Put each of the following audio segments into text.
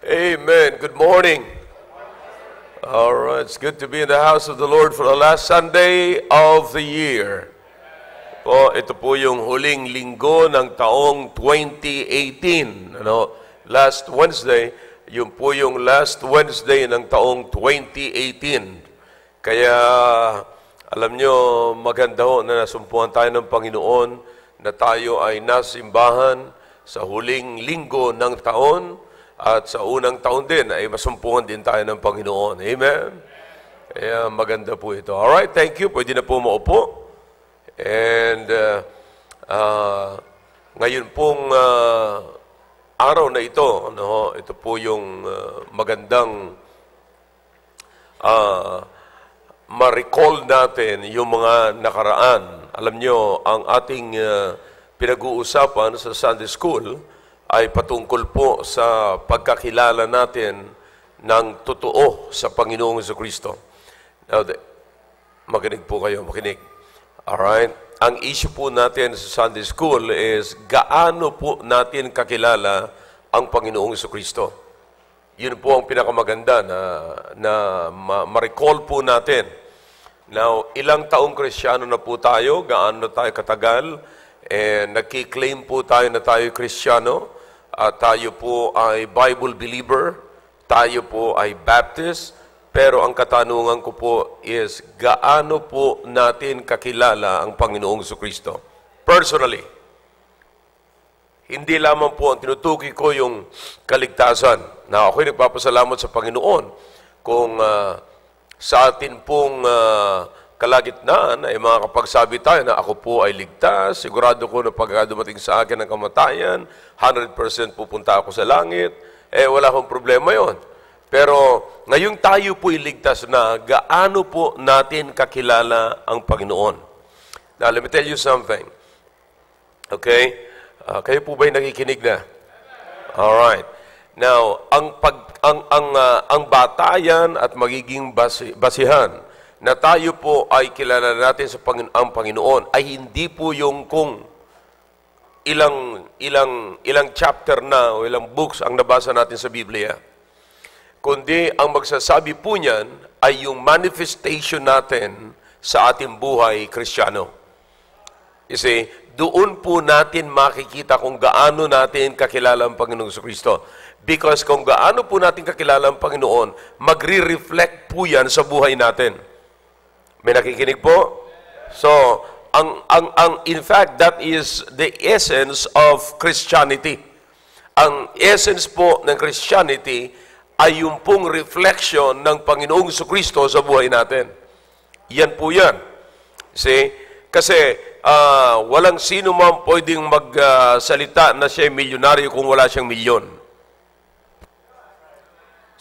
Amen. Good morning. All right, it's good to be in the house of the Lord for the last Sunday of the year. Ito po yung huling linggo ng taong 2018. Last Wednesday, yun po yung last Wednesday ng taong 2018. Kaya, alam nyo, maganda ho na nasumpuhan tayo ng Panginoon na tayo ay nasimbahan sa huling linggo ng taon. At sa unang taon din ay masumpungan din tayo ng Panginoon. Amen? Kaya maganda po ito. Alright, thank you. Pwede na po maupo. And ngayon pong araw na ito, ito po yung magandang ma-recall natin yung mga nakaraan. Alam nyo, ang ating pinag-uusapan sa Sunday School ay patungkol po sa pagkakilala natin ng totoo sa Panginoong Jesucristo. Now, makinig po kayo, makinig. Alright? Ang issue po natin sa Sunday School is gaano po natin kakilala ang Panginoong Jesucristo. Yun po ang pinakamaganda na ma-recall po natin. Now, ilang taong Kristiyano na po tayo, gaano tayo katagal, and nagki-claim po tayo na tayo Kristiyano. Tayo po ay Bible believer, tayo po ay Baptist, pero ang katanungan ko po is, gaano po natin kakilala ang Panginoong Jesucristo? Personally, hindi lamang po ang tinutukoy ko yung kaligtasan. Na ako'y nagpapasalamat sa Panginoon kung sa atin pong kalagitnaan ay makakapagsabi tayo na ako po ay ligtas, sigurado ko na pagka dumating sa akin ang kamatayan, 100% pupunta ako sa langit, wala akong problema yon. Pero ngayong tayo po iligtas na, gaano po natin kakilala ang Panginoon? Now, let me tell you something. Okay? Kayo po ba'y nakikinig na? Alright. Now, ang batayan at magiging basihan na tayo po ay kilala natin sa ang Panginoon ay hindi po yung kung ilang chapter na o ilang books ang nabasa natin sa Biblia. Kundi ang magsasabi po niyan ay yung manifestation natin sa ating buhay Kristiyano. Kasi doon po natin makikita kung gaano natin kakilala ang Panginoong Jesucristo. Because kung gaano po natin kakilala ang Panginoon, magre-reflect po yan sa buhay natin. May nakikinig po? So, in fact, that is the essence of Christianity. Ang essence po ng Christianity ay yung pong reflection ng Panginoong Jesucristo sa buhay natin. Yan po yan. See? Kasi walang sino man pwedeng magsalita na siya ay milyonaryo kung wala siyang milyon.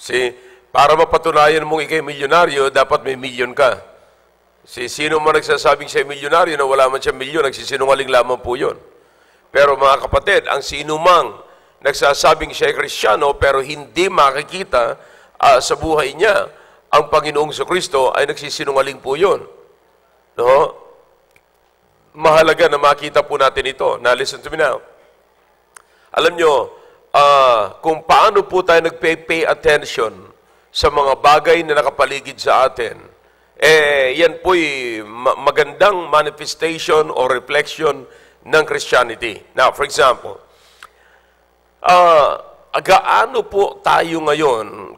See? Para mapatunayan mong ikay milyonaryo, dapat may milyon ka. Sino man nagsasabing siya milyonaryo na wala man siya milyon, nagsisinungaling lamang po yun. Pero mga kapatid, ang sino mang nagsasabing siya Kristiyano pero hindi makikita sa buhay niya ang Panginoong Jesucristo ay nagsisinungaling po yun. No? Mahalaga na makita po natin ito. Now, listen to me now. Alam nyo, kung paano po tayo nagpay attention sa mga bagay na nakapaligid sa atin, yan po'y magandang manifestation o reflection ng Christianity. Now, for example, gaano po tayo ngayon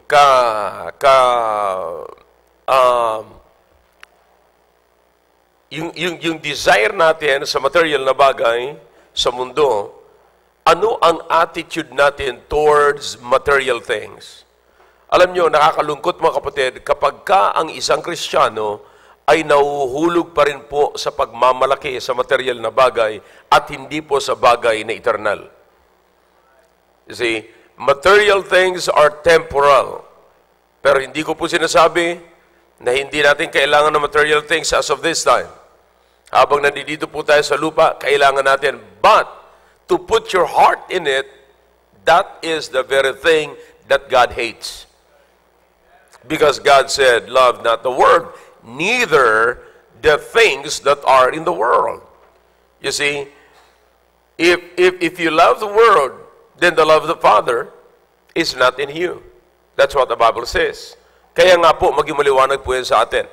yung desire natin sa material na bagay sa mundo, ano ang attitude natin towards material things? Alam nyo, nakakalungkot mga kapatid, kapag ang isang Kristiyano ay nahuhulog pa rin po sa pagmamalaki sa material na bagay at hindi po sa bagay na eternal. You see, material things are temporal. Pero hindi ko po sinasabi na hindi natin kailangan ng material things as of this time. Habang nandito po tayo sa lupa, kailangan natin. But, to put your heart in it, that is the very thing that God hates. Because God said, love not the world, neither the things that are in the world. You see, if you love the world, then the love of the Father is not in you. That's what the Bible says. Kaya nga po, maging maliwanag po yan sa atin.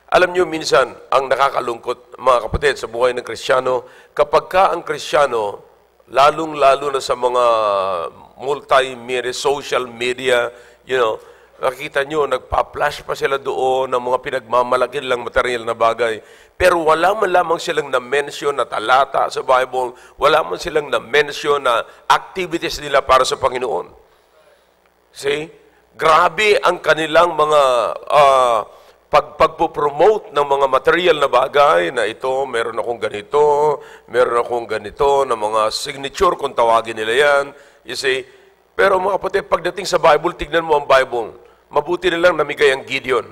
Alam nyo, minsan, ang nakakalungkot, mga kapatid, sa buhay ng Kristiyano, kapag ka ang Kristiyano, lalong-lalo na sa mga multimedia, social media, nakikita nyo, nagpa-flash pa sila doon ng mga pinagmamalaki lang material na bagay. Pero wala man lamang silang na-mention na talata sa Bible, wala man silang na-mention na activities nila para sa Panginoon. See? Grabe ang kanilang mga pagpo-promote ng mga material na bagay na ito, meron akong ganito, na mga signature kung tawagin nila yan. You see? Pero mga kapatid, pagdating sa Bible, tignan mo ang Bible. Mabuti na lang namigay ang Gideon.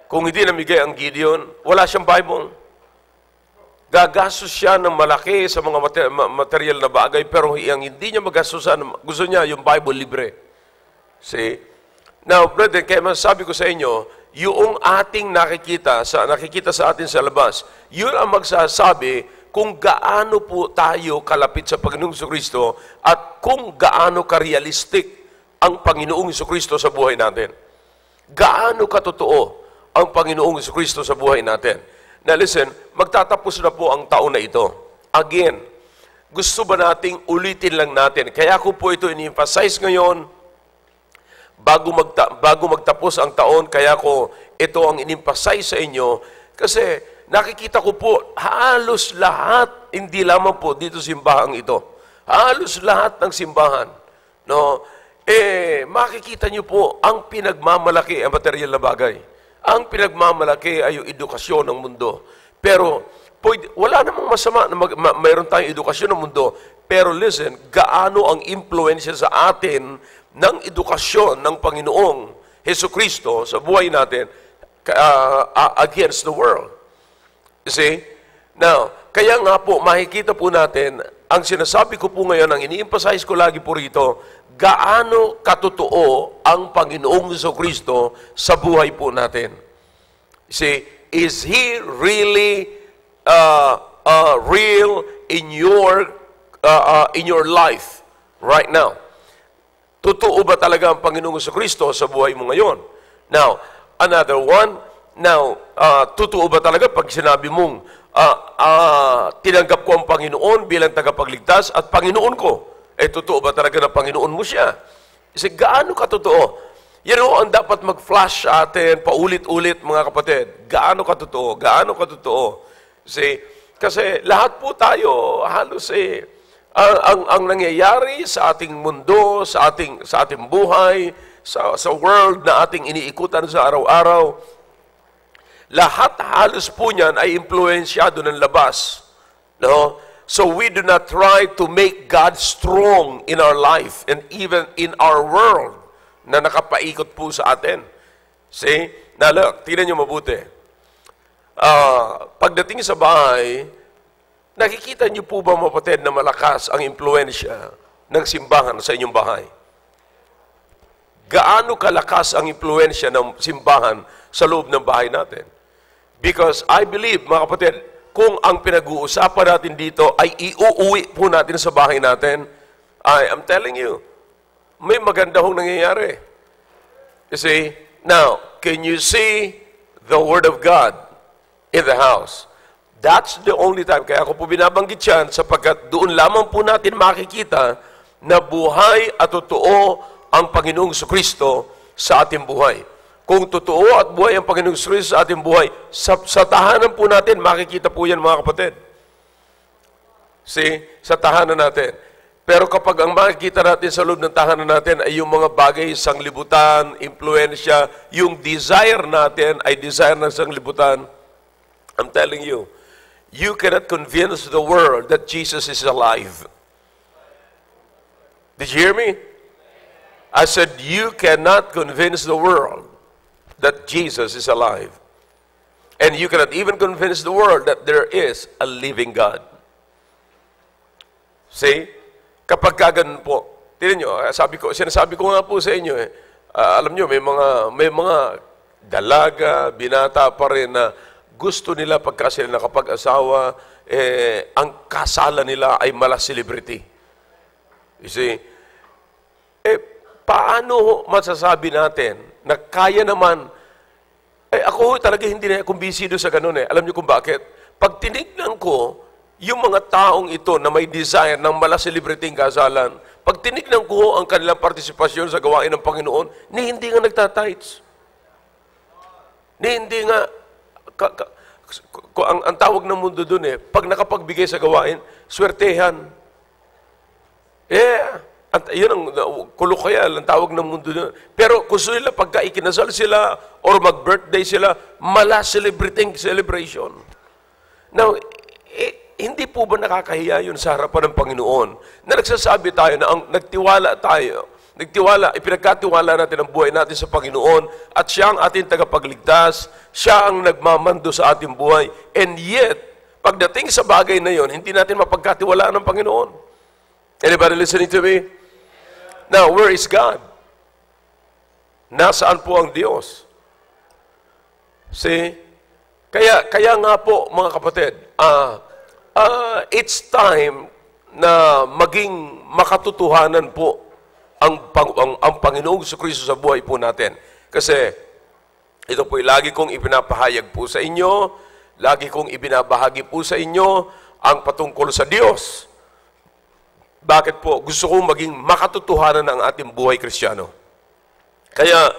Kung hindi namigay ang Gideon, wala siyang Bible. Gagastos siya ng malaki sa mga material na bagay, pero ang hindi niya magastusan, gusto niya yung Bible libre. See? Now, brother, kaya masasabi ko sa inyo, yung ating nakikita sa atin sa labas, yun ang magsasabi kung gaano po tayo kalapit sa Panginoong Jesucristo at kung gaano ka-realistic ang Panginoong Jesucristo sa buhay natin. Gaano katotoo ang Panginoong Jesucristo sa buhay natin. Now listen, magtatapos na po ang taon na ito. Again, gusto ba nating ulitin lang natin? Kaya ko po ito in-emphasize ngayon, bago magtapos ang taon, kaya ko ito ang in-emphasize sa inyo, kasi nakikita ko po, halos lahat, hindi lamang po dito simbahang ito, halos lahat ng simbahan, makikita nyo po, ang pinagmamalaki ang material na bagay. Ang pinagmamalaki ay yung edukasyon ng mundo. Pero, wala namang masama na mayroon tayong edukasyon ng mundo. Pero listen, gaano ang impluensya sa atin ng edukasyon ng Panginoong Jesucristo sa buhay natin against the world. You see? Now, kaya nga po, makikita po natin, ang sinasabi ko po ngayon, ang ini-emphasize ko lagi po rito, gaano katotoo ang Panginoong Jesucristo sa buhay po natin. You see, is He really real in your life right now? Totoo ba talaga ang Panginoong Jesucristo sa buhay mo ngayon? Now, another one, totoo ba talaga pag sinabi mong tinanggap ko ang Panginoon bilang tagapagligtas at Panginoon ko? Totoo ba talaga na Panginoon mo siya? Kasi gaano katotoo? Ang dapat mag-flash sa atin, paulit-ulit mga kapatid. Gaano katotoo? Gaano katotoo? Kasi lahat po tayo, halos ang nangyayari sa ating mundo, sa ating buhay, sa world na ating iniikutan sa araw-araw, lahat halos po niyan ay impluensyado ng labas. No? So we do not try to make God strong in our life and even in our world na nakapaikot po sa atin. See? Now look, tingnan niyo mabuti. Pagdating sa bahay, nakikita niyo po ba mapatid na malakas ang impluensya ng simbahan sa inyong bahay? Gaano kalakas ang impluensya ng simbahan sa loob ng bahay natin? Because I believe, mga kapatid, kung ang pinag-uusapan natin dito ay iuuwi po natin sa bahay natin, I am telling you, may maganda hong nangyayari. You see, now, can you see the Word of God in the house? That's the only time. Kaya ako po binabanggit yan sapagkat doon lamang po natin makikita na buhay at totoo ang Panginoong Jesucristo sa ating buhay. Kung totoo at buhay ang Panginoong Jesucristo sa ating buhay, sa tahanan po natin, makikita po yan mga kapatid. See? Sa tahanan natin. Pero kapag ang makikita natin sa loob ng tahanan natin ay yung mga bagay sanglibutan, impluensya, yung desire natin ay desire ng sanglibutan, I'm telling you, you cannot convince the world that Jesus is alive. Did you hear me? I said, you cannot convince the world that Jesus is alive. And you cannot even convince the world that there is a living God. See? Kapag kaganon po, tingnan nyo, sinasabi ko nga po sa inyo, alam nyo, may mga dalaga, binata pa rin na gusto nila pagka sila nakapag-asawa, ang kasalan nila ay mala celebrity. You see? Eh, paano masasabi natin na kaya naman, ako talaga hindi na kumbinsido sa ganun eh. Alam niyo kung bakit? Pag tinignan ko, yung mga taong ito na may desire ng mala-celebrating kasalan, pag tinignan ko ang kanilang partisipasyon sa gawain ng Panginoon, hindi nga nagtatites. Hindi nga, ang tawag ng mundo dun eh, pag nakapagbigay sa gawain, swertehan. Yun ang kulukayal, ang tawag ng mundo dun. Pero gusto nila, pagka ikinasal sila, or mag-birthday sila, mala-celebrating celebration. Now, hindi po ba nakakahiya yun sa harapan ng Panginoon na nagsasabi tayo na ipinagkatiwala natin ang buhay natin sa Panginoon at siya ang ating tagapagligtas, siya ang nagmamando sa ating buhay, and yet, pagdating sa bagay na yun, hindi natin mapagkatiwalaan ng Panginoon. Anybody listening to me? Now, where is God? Nasaan po ang Diyos? See? Kaya nga po, mga kapatid, it's time na maging makatotohanan po ang Panginoong Jesucristo sa buhay po natin. Kasi ito po lagi kong ipinapahayag po sa inyo, lagi kong ibinabahagi po sa inyo ang patungkol sa Diyos. Bakit po? Gusto kong maging makatotohanan ng ating buhay Kristiyano. Kaya,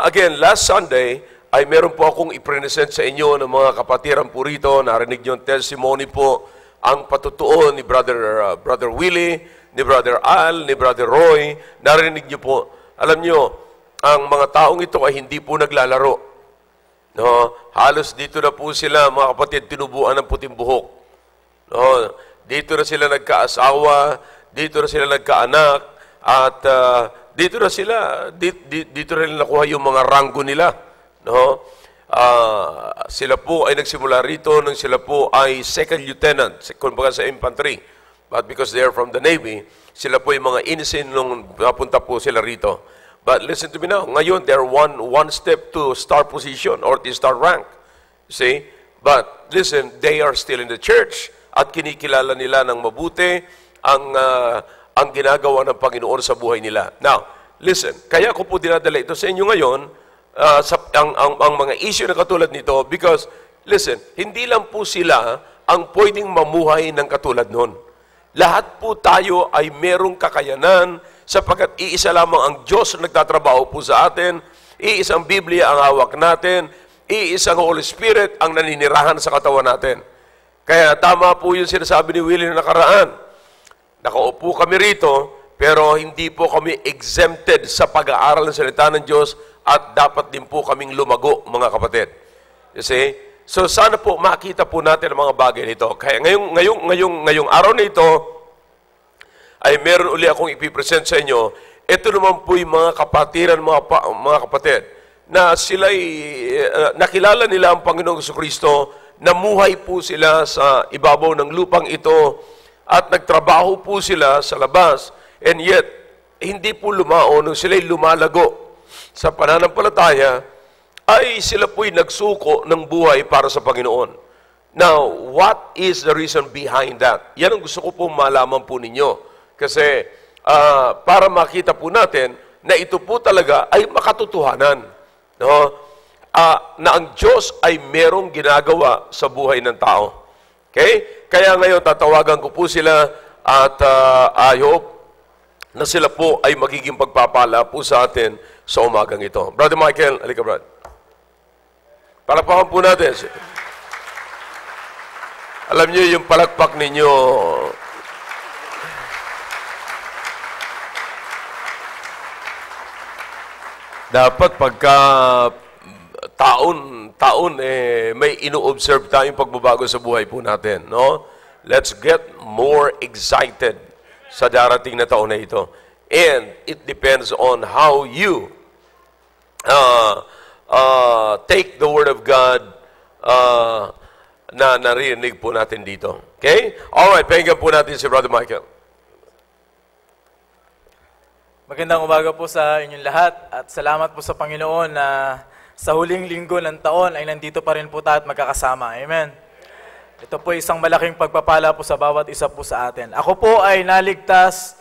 again, last Sunday, ay meron po akong i-present sa inyo ng mga kapatiran po rito. Narinig niyo ang testimony po, ang patutuo ni Brother Willie, ni Brother Al, ni Brother Roy. Narinig niyo po. Alam niyo, ang mga taong ito ay hindi po naglalaro. No? Halos dito na po sila, mga kapatid, tinubuan ng puting buhok. No? Dito na sila nagkaasawa, dito na sila nagkaanak, at dito na nila nakuha yung mga ranggo nila. No? Sila po ay nagsimula rito nang sila po ay second lieutenant, kumbaga sa infantry. But because they are from the Navy, sila po yung mga ensign nung napunta po sila rito. But listen to me now, ngayon they're one step to star position or to star rank. See? But listen, they are still in the church at kinikilala nila ng mabuti ang ginagawa ng Panginoon sa buhay nila. Now, listen, kaya ko po dinadala ito sa inyo ngayon, ang mga issue na katulad nito because, listen, hindi lang po sila ang pwedeng mamuhay ng katulad nun. Lahat po tayo ay merong kakayanan sapagkat iisa lamang ang Diyos na nagtatrabaho po sa atin, iisang Biblia ang hawak natin, iisang Holy Spirit ang naninirahan sa katawan natin. Kaya tama po yung sinasabi ni Willie na nakaraan. Nakaupo kami rito, pero hindi po kami exempted sa pag-aaral ng salita ng Diyos at dapat din po kaming lumago, mga kapatid. You see? So sana po makita po natin ang mga bagay nito. Kaya ngayong araw na ito, ay meron uli akong ipipresent sa inyo. Ito naman po yung mga kapatiran, mga kapatid, na sila'y nakilala nila ang Panginoong Jesucristo, namuhay po sila sa ibabaw ng lupang ito, at nagtrabaho po sila sa labas, and yet, hindi po lumao nung sila'y lumalago sa pananampalataya, ay sila po'y nagsuko ng buhay para sa Panginoon. Now, what is the reason behind that? Yan ang gusto ko pong malaman po ninyo. Kasi para makita po natin na ito po talaga ay makatotohanan. No? Na ang Diyos ay merong ginagawa sa buhay ng tao. Okay? Kaya ngayon tatawagan ko po sila at I hope na sila po ay magiging pagpapala po sa atin sa umagang ito. Brother Michael, halika brad. Palakpakan po natin. Alam niyo yung palakpak ninyo, dapat pagka taon may ino-observe tayong pagbabago sa buhay po natin, no? Let's get more excited sa darating na taon na ito. And it depends on how you take the Word of God na narinig po natin dito. Okay? Alright, pakinggan po natin si Brother Michael. Magandang umaga po sa inyong lahat at salamat po sa Panginoon na sa huling linggo ng taon ay nandito pa rin po tayo at magkakasama. Amen. Ito po isang malaking pagpapala po sa bawat isa po sa atin. Ako po ay naligtas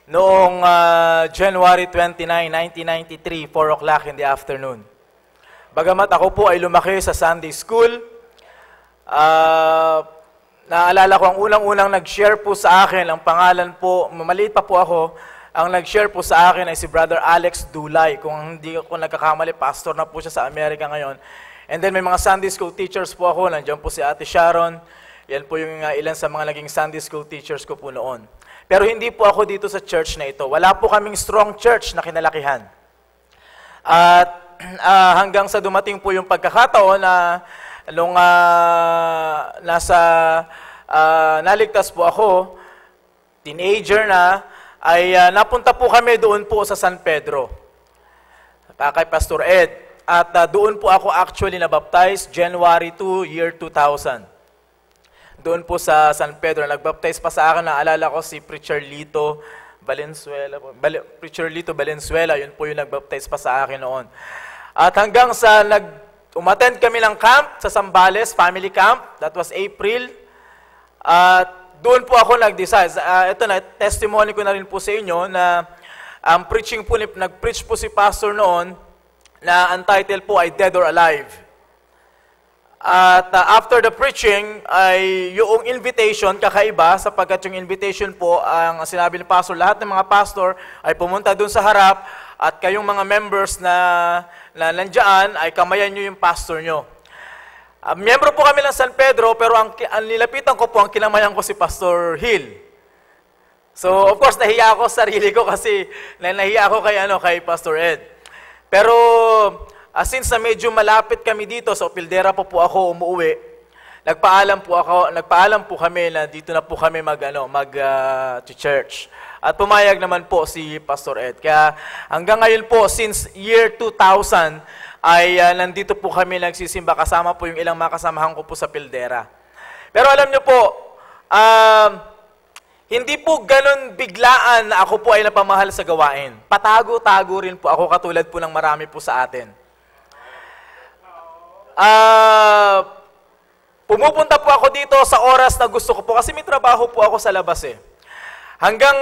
noong January 29, 1993, 4 o'clock in the afternoon. Bagamat ako po ay lumaki sa Sunday School, naalala ko ang unang-unang nag-share po sa akin, ang pangalan po, maliit pa po ako, ang nag-share po sa akin ay si Brother Alex Dulay. Kung hindi ako nagkakamali, pastor na po siya sa Amerika ngayon. And then may mga Sunday School teachers po ako, nandiyan po si Ate Sharon. Yan po yung ilan sa mga naging Sunday School teachers ko po noon. Pero hindi po ako dito sa church na ito. Wala po kaming strong church na kinalakihan. At hanggang sa dumating po yung pagkakataon na nung naligtas po ako, teenager na, ay napunta po kami doon po sa San Pedro, kay Pastor Ed. At doon po ako actually nabaptize January 2, year 2000. Doon po sa San Pedro, nagbaptize pa sa akin, naalala ko si Preacher Lito Valenzuela. Preacher Lito Valenzuela, yun po yung nagbaptize pa sa akin noon. At hanggang sa umattend kami ng camp sa Zambales, family camp, that was April. At doon po ako nag-decide. Ito na, testimony ko na rin po sa inyo na ang preaching po, nag-preach po si pastor noon na ang title po ay Dead or Alive. At after the preaching, ay yung invitation kakaiba sapagkat yung invitation po, ang sinabi ni pastor, lahat ng mga pastor ay pumunta doon sa harap at kayong mga members na nandiyan ay kamayan nyo yung pastor nyo. Miyembro po kami ng San Pedro, pero ang nilapitan ko po, ang kinamayan ko si Pastor Hill. So, of course, nahiya ako sa sarili ko kasi nahiya ako kay Pastor Ed. Pero since na medyo malapit kami dito, sa Opildera po ako umuwi, nagpaalam po kami na dito na po kami mag-church. At pumayag naman po si Pastor Ed. Kaya hanggang ngayon po, since year 2000, ay nandito po kami nagsisimba. Kasama po yung ilang makasamahan ko po sa Pildera. Pero alam nyo po, hindi po ganun biglaan na ako po ay napamahal sa gawain. Patago-tago rin po ako katulad po ng marami po sa atin. Pumupunta po ako dito sa oras na gusto ko po kasi may trabaho po ako sa labas eh. Hanggang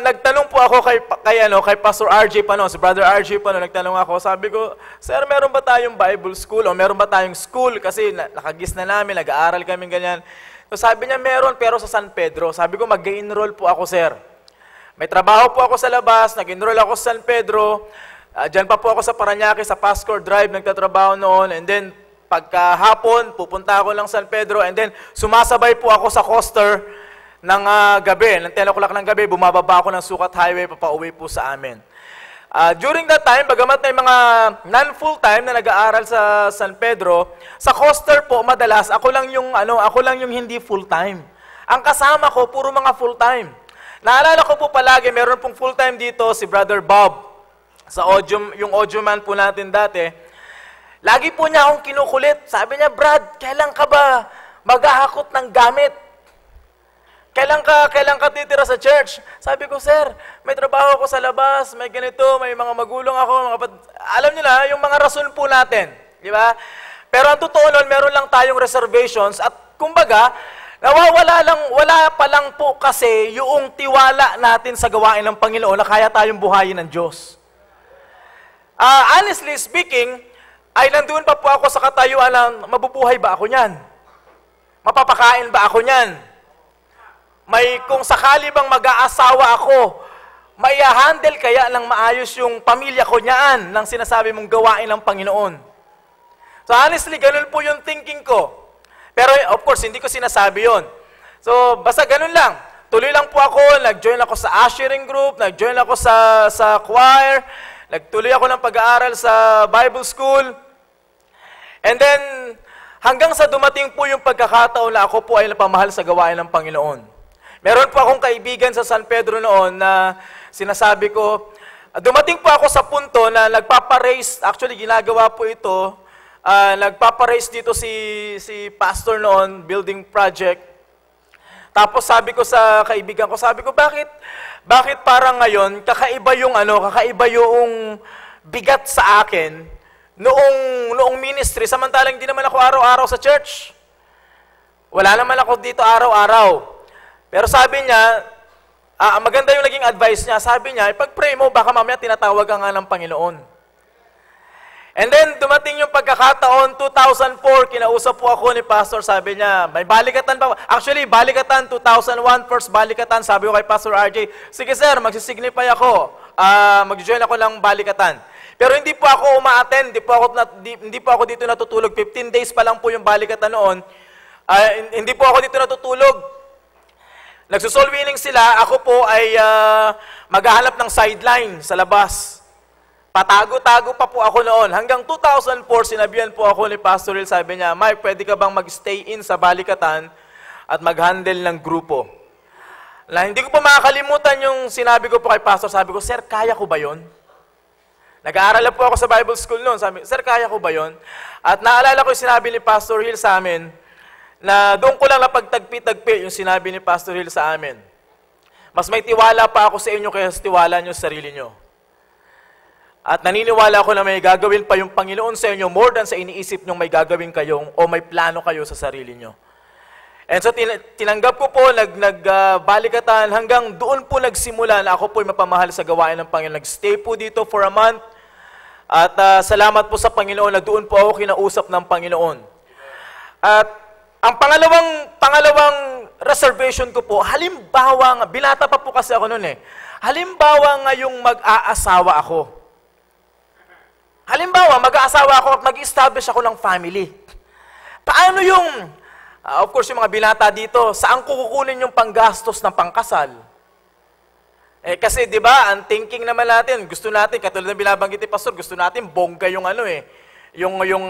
nagtanong po ako kay Pastor RJ Pano, si Brother RJ Pano, nagtanong ako, sabi ko, Sir, meron ba tayong Bible school o meron ba tayong school? Kasi nakagis na namin, nag-aaral kami ganyan. So sabi niya, meron pero sa San Pedro. Sabi ko, mag-enroll po ako, Sir. May trabaho po ako sa labas, nag-enroll ako sa San Pedro. Diyan pa po ako sa Parañaque, sa Pascor Drive, nagtatrabaho noon. And then, pagkahapon, pupunta ako ng San Pedro. And then, sumasabay po ako sa coaster ng gabi. Ng 10 o'clock ng gabi, bumababa ako ng Sukat Highway, papauwi po sa amin. During that time, bagamat may mga non-full-time na nag-aaral sa San Pedro, sa coaster po, madalas, ako lang yung hindi full-time. Ang kasama ko, puro mga full-time. Naalala ko po palagi, meron pong full-time dito, si Brother Bob, sa yung audio man po natin dati. Lagi po niya akong kinukulit. Sabi niya, Brad, kailan ka ba maghahakot ng gamit? Kailan ka titira sa church? Sabi ko, Sir, may trabaho ako sa labas, may ganito, may mga magulong ako, alam niyo na, yung mga rason po natin, di ba? Pero ang totoo nun, meron lang tayong reservations at kumbaga, wala pa lang po kasi yung tiwala natin sa gawain ng Panginoon na kaya tayong buhayin ng Diyos. Honestly speaking, ay nandun pa po ako sa katayuan ng mabubuhay ba ako niyan? Mapapakain ba ako niyan? Kung sakali bang mag-aasawa ako, maiha-handle kaya ng maayos yung pamilya ko niyan ng sinasabi mong gawain ng Panginoon? So honestly, ganun po yung thinking ko. Pero of course, hindi ko sinasabi yon. So basta ganun lang. Tuloy lang po ako, nag-join ako sa ushering group, nag-join ako sa choir, nagtuloy ako ng pag-aaral sa Bible school. And then, hanggang sa dumating po yung pagkakataon na ako po ay napamahal sa gawain ng Panginoon. Meron po akong kaibigan sa San Pedro noon na sinasabi ko, dumating po ako sa punto na nagpaparace, actually ginagawa po ito, nagpaparace dito si pastor noon, building project. Tapos sabi ko sa kaibigan ko, sabi ko, bakit parang ngayon, kakaiba yung bigat sa akin, noong ministry, samantalang hindi naman ako araw-araw sa church. Wala naman ako dito araw-araw. Pero sabi niya, maganda yung naging advice niya. Sabi niya, ipag-pray mo, baka mamaya tinatawag ka nga ng Panginoon. And then, dumating yung pagkakataon, 2004, kinausap po ako ni Pastor, sabi niya, may balikatan pa. Actually, balikatan, 2001, first balikatan, sabi ko kay Pastor RJ, sige sir, magsisignify ako, mag-join ako ng balikatan. Pero hindi po ako uma-attend, hindi po ako dito natutulog. 15 days pa lang po yung balikatan noon. Hindi po ako dito natutulog. Nagsusoul winning sila, ako po ay maghahanap ng sideline sa labas. Patago-tago pa po ako noon. Hanggang 2004, sinabihan po ako ni Pastor Hill, sabi niya, Mike, pwede ka bang mag-stay in sa balikatan at mag-handle ng grupo? Hindi ko pa makakalimutan yung sinabi ko po kay Pastor. Sabi ko, Sir, kaya ko ba yun? Nag-aaral po ako sa Bible School noon. Sabi, Sir, kaya ko ba yun? At naalala ko yung sinabi ni Pastor Hill sa amin, na doon ko lang napagtagpi-tagpi yung sinabi ni Pastor Hill sa amin. Mas may tiwala pa ako sa inyo kaya tiwala nyo sa sarili nyo. At naniniwala ako na may gagawin pa yung Panginoon sa inyo more than sa iniisip nyong may gagawin kayong o may plano kayo sa sarili nyo. And so tinanggap ko po, nagbalikatan, hanggang doon po nagsimula na ako po mapamahal sa gawain ng Panginoon. Nag-stay po dito for a month. At salamat po sa Panginoon na doon po ako kinausap ng Panginoon. At ang pangalawang reservation ko po, halimbawa, binata pa po kasi ako noon halimbawa ngayong mag-aasawa ako. Halimbawa, mag-aasawa ako at mag-establish ako ng family. Paano yung, of course, yung mga binata dito, saan ko kukunin yung panggastos ng pangkasal? Kasi, di ba, ang thinking naman natin, gusto natin, katulad ng binabanggit ni Pastor, gusto natin bongga yung yung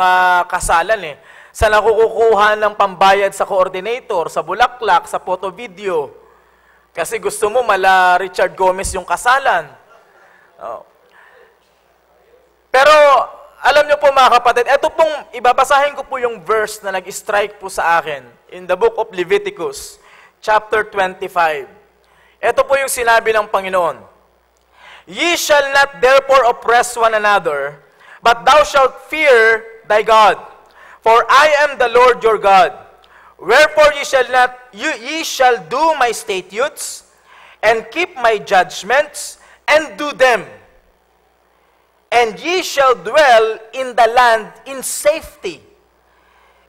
kasalan Saan ako kukuha ng pambayad sa coordinator, sa bulaklak, sa photo video? Kasi gusto mo mala Richard Gomez yung kasalan. Pero, alam niyo po mga kapatid, ito pong, ibabasahin ko po yung verse na nag-strike po sa akin in the book of Leviticus, chapter 25. Ito po yung sinabi ng Panginoon. Ye shall not therefore oppress one another, but thou shalt fear thy God. For I am the Lord your God. Wherefore ye shall do my statutes, and keep my judgments, and do them. And ye shall dwell in the land in safety.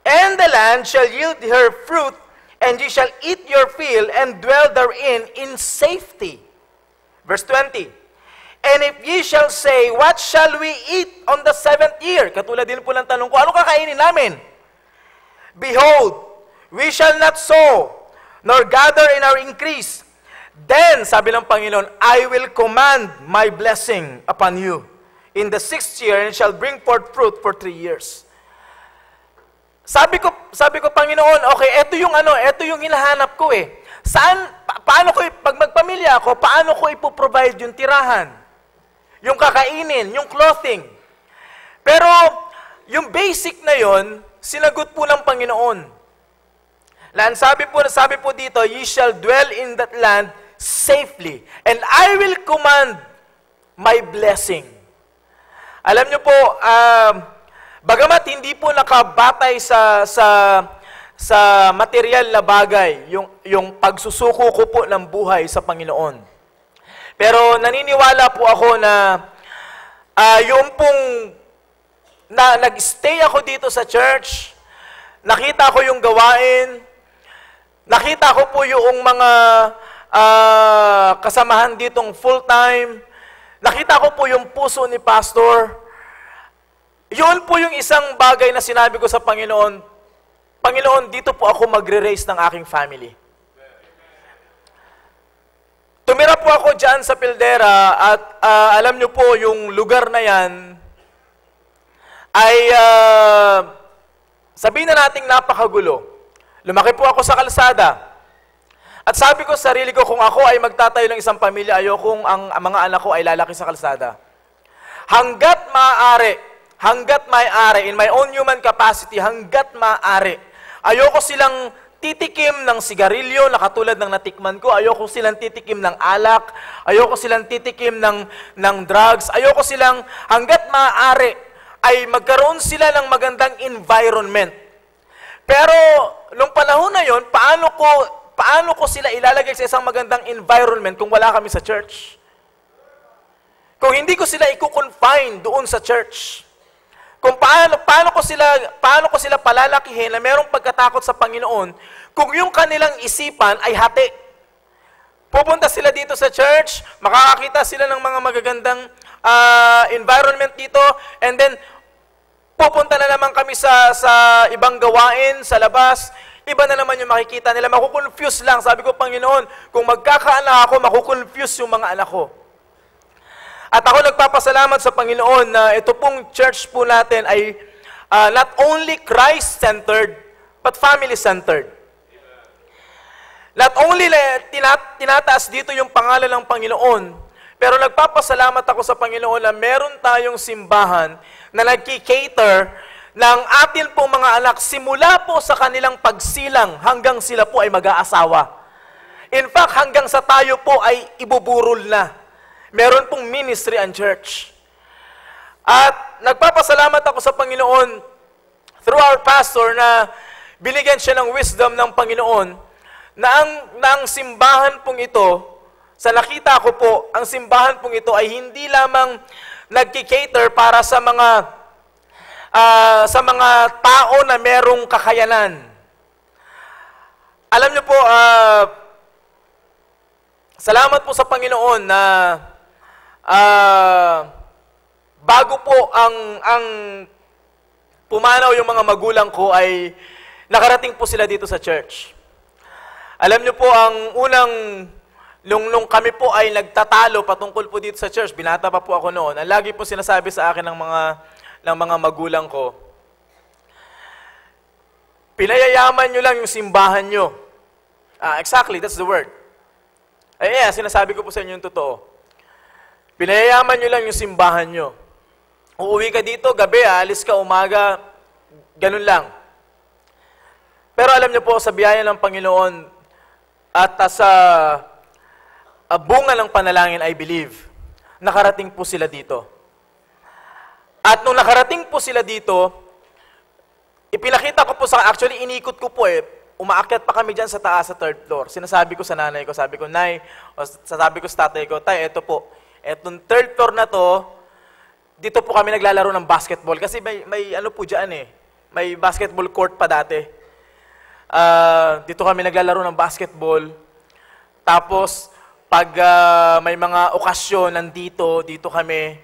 And the land shall yield her fruit, and ye shall eat your fill, and dwell therein in safety. Verse 20. And if ye shall say, what shall we eat on the 7th year? Katulad din po ng tanong ko, ano kakainin namin? Behold, we shall not sow, nor gather in our increase. Then, sabi ng Panginoon, I will command my blessing upon you in the 6th year, and shall bring forth fruit for 3 years. Sabi ko, Panginoon, okay, ito yung hinahanap ko paano ko, pag magpamilya ako, paano ko ipoprovide yung tirahan? Yung kakainin, yung clothing. Pero, yung basic na yon, sinagot po ng Panginoon. Sabi po dito, ye shall dwell in that land safely, and I will command my blessing. Alam niyo po, bagamat hindi po nakabatay sa material na bagay, yung pagsusuko ko po ng buhay sa Panginoon. Pero naniniwala po ako na yung pong nag-stay ako dito sa church, nakita ko yung gawain, nakita ko po yung mga kasamahan ditong full-time, nakita ko po yung puso ni Pastor. Yun po yung isang bagay na sinabi ko sa Panginoon, Panginoon, dito po ako magre-raise ng aking family. Tumira po ako dyan sa Pildera at alam nyo po, yung lugar na yan ay sabihin na nating napakagulo. Lumaki po ako sa kalsada. At sabi ko sa sarili ko, kung ako ay magtatayo ng isang pamilya, ayokong ang mga anak ko ay lalaki sa kalsada. Hanggat maaari, in my own human capacity, hanggat maaari, ayoko silang titikim ng sigarilyo na katulad ng natikman ko, ayoko silang titikim ng alak, ayoko silang titikim ng drugs, ayoko silang hanggat maaari ay magkaroon sila ng magandang environment. Pero nung panahon na yon, paano ko paano ko sila ilalagay sa isang magandang environment kung wala kami sa church? Kung hindi ko sila i-confine doon sa church. Kung paano ko sila palalakihin na merong pagkatakot sa Panginoon kung yung kanilang isipan ay hati. Pupunta sila dito sa church, makakakita sila ng mga magagandang environment dito, and then pupunta na naman kami sa ibang gawain, sa labas, iba na naman yung makikita nila. Makukonfuse lang. Sabi ko, Panginoon, kung magkakaanak ako, makukonfuse yung mga anak ko. At ako nagpapasalamat sa Panginoon na ito pong church po natin ay not only Christ-centered, but family-centered. Not only tinataas dito yung pangalan ng Panginoon, pero nagpapasalamat ako sa Panginoon na meron tayong simbahan na nagki-cater ng atin pong mga anak simula po sa kanilang pagsilang hanggang sila po ay mag-aasawa. In fact, hanggang sa tayo po ay ibuburol na. Meron pong ministry and church. At nagpapasalamat ako sa Panginoon through our pastor na binigyan siya ng wisdom ng Panginoon na ang simbahan pong ito, sa nakita ko po, ang simbahan pong ito ay hindi lamang nagki-cater para sa mga tao na merong kakayanan. Alam niyo po, salamat po sa Panginoon na bago po ang pumanaw yung mga magulang ko ay nakarating po sila dito sa church. Alam niyo po, ang unang nung kami po ay nagtatalo patungkol po dito sa church, binata pa po ako noon, ang lagi po sinasabi sa akin ng mga magulang ko, pinayayaman nyo lang yung simbahan nyo. Exactly, that's the word. Sinasabi ko po sa inyo yung totoo. Pinayayaman nyo lang yung simbahan nyo. Uuwi ka dito, gabi, alis ka, umaga, ganun lang. Pero alam niyo po, sa biyaya ng Panginoon at sa bunga ng panalangin, I believe, nakarating po sila dito. At nung nakarating po sila dito, ipinakita ko po actually inikot ko po umaakyat pa kami dyan sa taas sa third floor. Sinasabi ko sa nanay ko, sabi ko, Nay, sabi ko sa tatay ko, Tay, eto po, etong third floor na to, dito po kami naglalaro ng basketball. Kasi may ano po dyan may basketball court pa dati. Dito kami naglalaro ng basketball. Tapos, pag may mga okasyon, dito kami,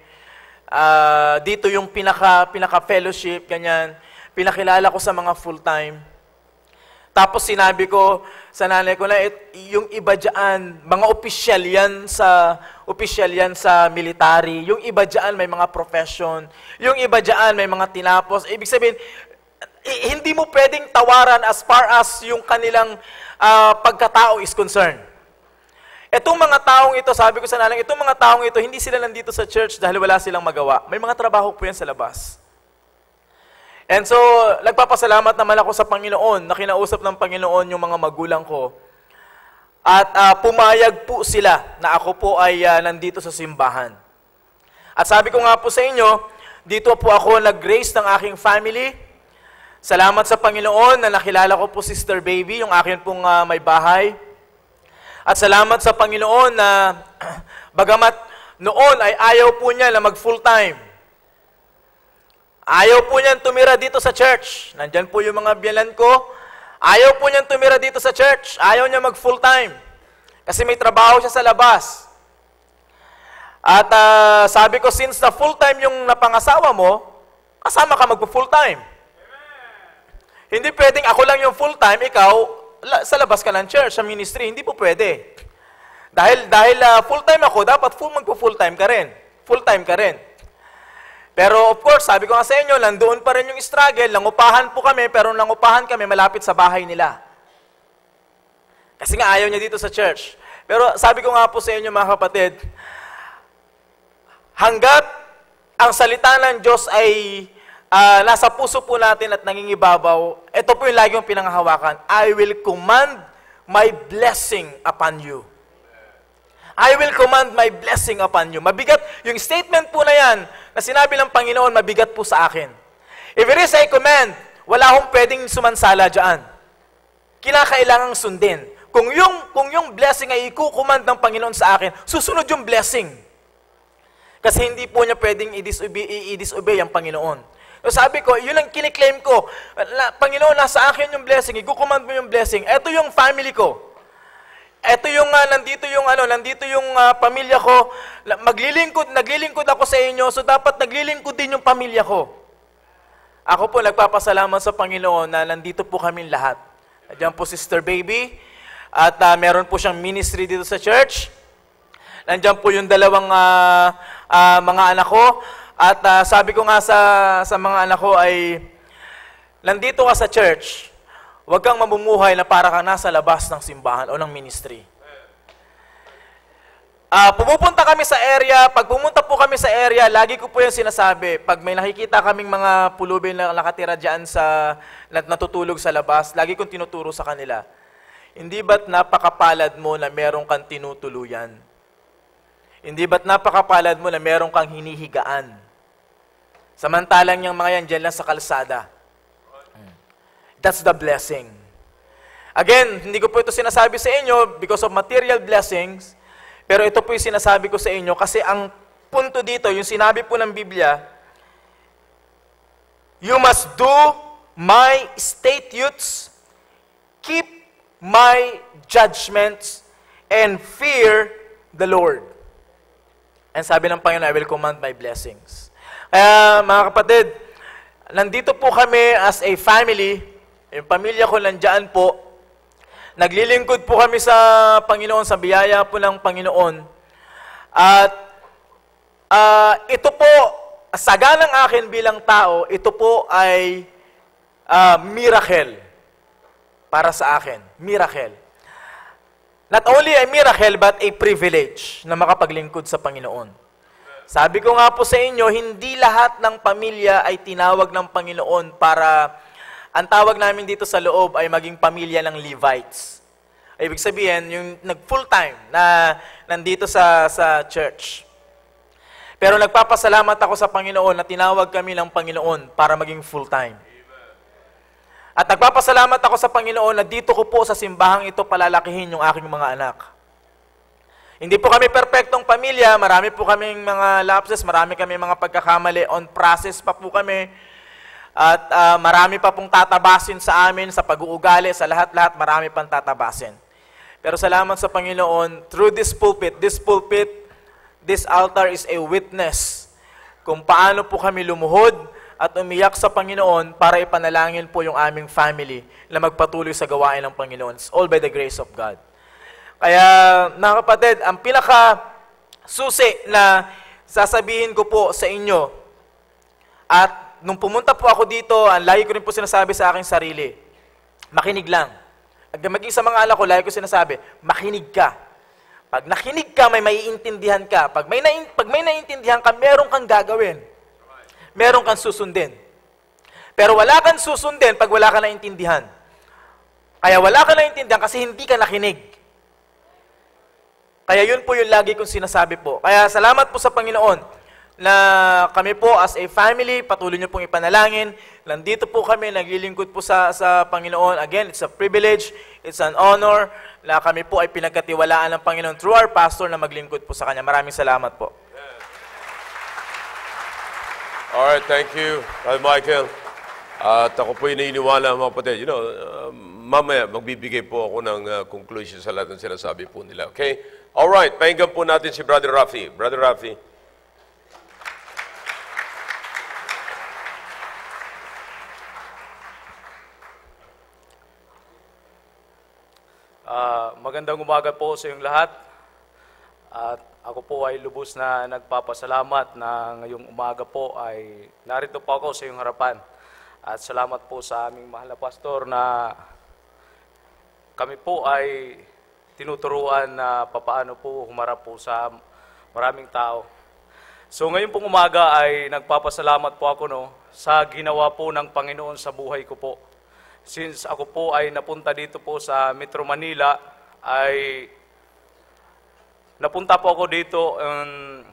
dito yung pinaka-fellowship, ganyan, pinakilala ko sa mga full-time. Tapos sinabi ko sa nanay ko na yung iba dyan, mga opisyal yan sa military, yung iba dyan may mga profession, yung iba dyan may mga tinapos. Ibig sabihin, hindi mo pwedeng tawaran as far as yung kanilang pagkatao is concerned. Itong mga taong ito, sabi ko sa nanay, itong mga taong ito, hindi sila nandito sa church dahil wala silang magawa. May mga trabaho po yan sa labas. And so, nagpapasalamat naman ako sa Panginoon na kinausap ng Panginoon yung mga magulang ko. At pumayag po sila na ako po ay nandito sa simbahan. At sabi ko nga po sa inyo, dito po ako nag-grace ng aking family. Salamat sa Panginoon na nakilala ko po Sister Baby, yung akin pong may bahay. At salamat sa Panginoon na bagamat noon ay ayaw po niya na mag-full-time. Ayaw po niyan tumira dito sa church. Nandyan po yung mga biyanan ko. Ayaw po niyan tumira dito sa church. Ayaw niya mag-full-time. Kasi may trabaho siya sa labas. At sabi ko, since na full-time yung napangasawa mo, kasama ka mag-full-time. Hindi pwedeng ako lang yung full-time, ikaw, sa labas ka ng church, sa ministry, hindi po pwede. Dahil full-time ako, dapat magpo-full-time ka rin. Full-time ka rin. Pero of course, sabi ko nga sa inyo, nandoon pa rin yung struggle, nangupahan po kami, pero nangupahan kami malapit sa bahay nila. Kasi nga ayaw niya dito sa church. Pero sabi ko nga po sa inyo mga kapatid, hanggat ang salita ng Diyos ay nasa puso po natin at nangingibabaw, ito po yung lagi yung pinanghahawakan. I will command my blessing upon you. I will command my blessing upon you. Mabigat, yung statement po na yan, na sinabi ng Panginoon, mabigat po sa akin. If it is a command, wala akong pwedeng sumansala dyan. Kinakailangang sundin. kung yung blessing ay ikukumand ng Panginoon sa akin, susunod yung blessing. Kasi hindi po niya pwedeng i-disobey ang Panginoon. So sabi ko, yun ang kiniklaim ko. Panginoon, nasa akin yung blessing, ikukumand mo yung blessing. Ito yung family ko. Ito yung, nandito yung pamilya ko. Naglilingkod ako sa inyo, so dapat naglilingkod din yung pamilya ko. Ako po nagpapasalamat sa Panginoon na nandito po kami lahat. Diyan po Sister Baby, at meron po siyang ministry dito sa church. Nandiyan po yung dalawang mga anak ko. At sabi ko nga sa mga anak ko ay, nandito ka sa church, huwag kang mamumuhay na para kang nasa labas ng simbahan o ng ministry. Pumupunta kami sa area, pag pumunta po kami sa area, lagi ko po yung sinasabi, pag may nakikita kaming mga pulubi na nakatira dyan natutulog sa labas, lagi kong tinuturo sa kanila, hindi ba't napakapalad mo na meron kang tinutuluyan? Hindi ba't napakapalad mo na meron kang hinihigaan? Samantalang yung mga yan dyan lang sa kalsada. That's the blessing. Again, hindi ko po ito sinasabi sa inyo because of material blessings, pero ito po yung sinasabi ko sa inyo kasi ang punto dito, yung sinabi po ng Biblia, you must do my statutes, keep my judgments, and fear the Lord. And sabi ng Panginoon, I will command my blessings. Kaya mga kapatid, nandito po kami as a family, yung pamilya ko nandiyan po, naglilingkod po kami sa Panginoon, sa biyaya po ng Panginoon. At ito po, saga ng akin bilang tao, ito po ay miracle para sa akin. Miracle. Not only a miracle, but a privilege na makapaglingkod sa Panginoon. Sabi ko nga po sa inyo, hindi lahat ng pamilya ay tinawag ng Panginoon para, ang tawag namin dito sa loob ay maging pamilya ng Levites. Ibig sabihin, yung nag-full-time na nandito sa church. Pero nagpapasalamat ako sa Panginoon na tinawag kami ng Panginoon para maging full-time. At nagpapasalamat ako sa Panginoon na dito ko po sa simbahang ito palalakihin yung aking mga anak. Hindi po kami perpektong pamilya, marami po kaming mga lapses, marami kami mga pagkakamali, on process pa po kami. At marami pa pong tatabasin sa amin, sa pag-uugali, sa lahat-lahat, marami pang tatabasin. Pero salamat sa Panginoon, through this pulpit, this altar is a witness kung paano po kami lumuhod at umiyak sa Panginoon para ipanalangin po yung aming family na magpatuloy sa gawain ng Panginoon. It's all by the grace of God. Kaya, mga kapatid, ang pinaka-susi na sasabihin ko po sa inyo, at nung pumunta po ako dito, ang lagi ko rin po sinasabi sa aking sarili, makinig lang. Maging sa mga anak ko, lagi ko sinasabi, makinig ka. Pag nakinig ka, may maiintindihan ka. Pag may naiintindihan ka, meron kang gagawin. Meron kang susundin. Pero wala kang susundin pag wala ka naintindihan. Kaya wala ka naintindihan kasi hindi ka nakinig. Kaya yun po yung lagi kong sinasabi po. Kaya salamat po sa Panginoon na kami po as a family, patuloy niyo pong ipanalangin. Nandito po kami, naglilingkod po sa Panginoon. Again, it's a privilege, it's an honor na kami po ay pinagkatiwalaan ng Panginoon through our pastor na maglingkod po sa Kanya. Maraming salamat po. Alright, thank you, Brother Michael. At ako po'y naniniwala, mga kapatid. Mamaya magbibigay po ako ng conclusion sa lahat ng sinasabi po nila. Okay? Alright, pakinggan po natin si Brother Rafi. Brother Rafi. Magandang umaga po sa inyong lahat. At ako po ay lubos na nagpapasalamat na ngayong umaga po ay narito po ako sa iyong harapan. At salamat po sa aming mahal na pastor na kami po ay tinuturuan na papaano po humarap po sa maraming tao. So ngayon pong umaga ay nagpapasalamat po ako sa ginawa po ng Panginoon sa buhay ko po. Since ako po ay napunta dito po sa Metro Manila, ay napunta po ako dito in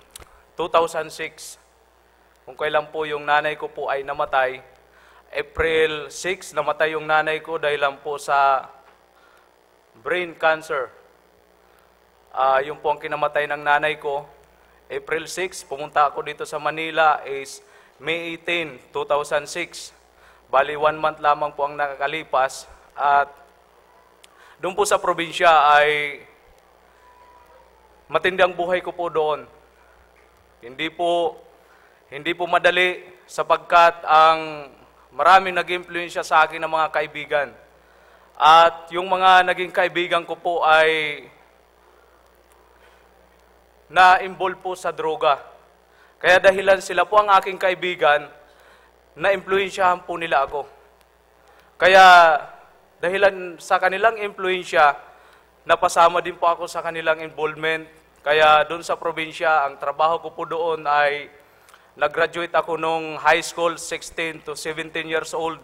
2006. Kung kailan po yung nanay ko po ay namatay. April 6, namatay yung nanay ko dahil lang po sa brain cancer. Yung po ang kinamatay ng nanay ko. April 6, pumunta ako dito sa Manila is May 18, 2006. Bali, 1 month lamang po ang nakakalipas. At doon po sa probinsya ay matindi ang buhay ko po doon. Hindi po madali sapagkat ang maraming nag-impluensya sa akin ng mga kaibigan. At yung mga naging kaibigan ko po ay na-involve po sa droga. Kaya dahilan sila po ang aking kaibigan, na-impluensyahan po nila ako. Kaya dahilan sa kanilang impluensya, napasama din po ako sa kanilang involvement. Kaya doon sa probinsya, ang trabaho ko po doon ay nag-graduate ako nung high school, 16 to 17 years old.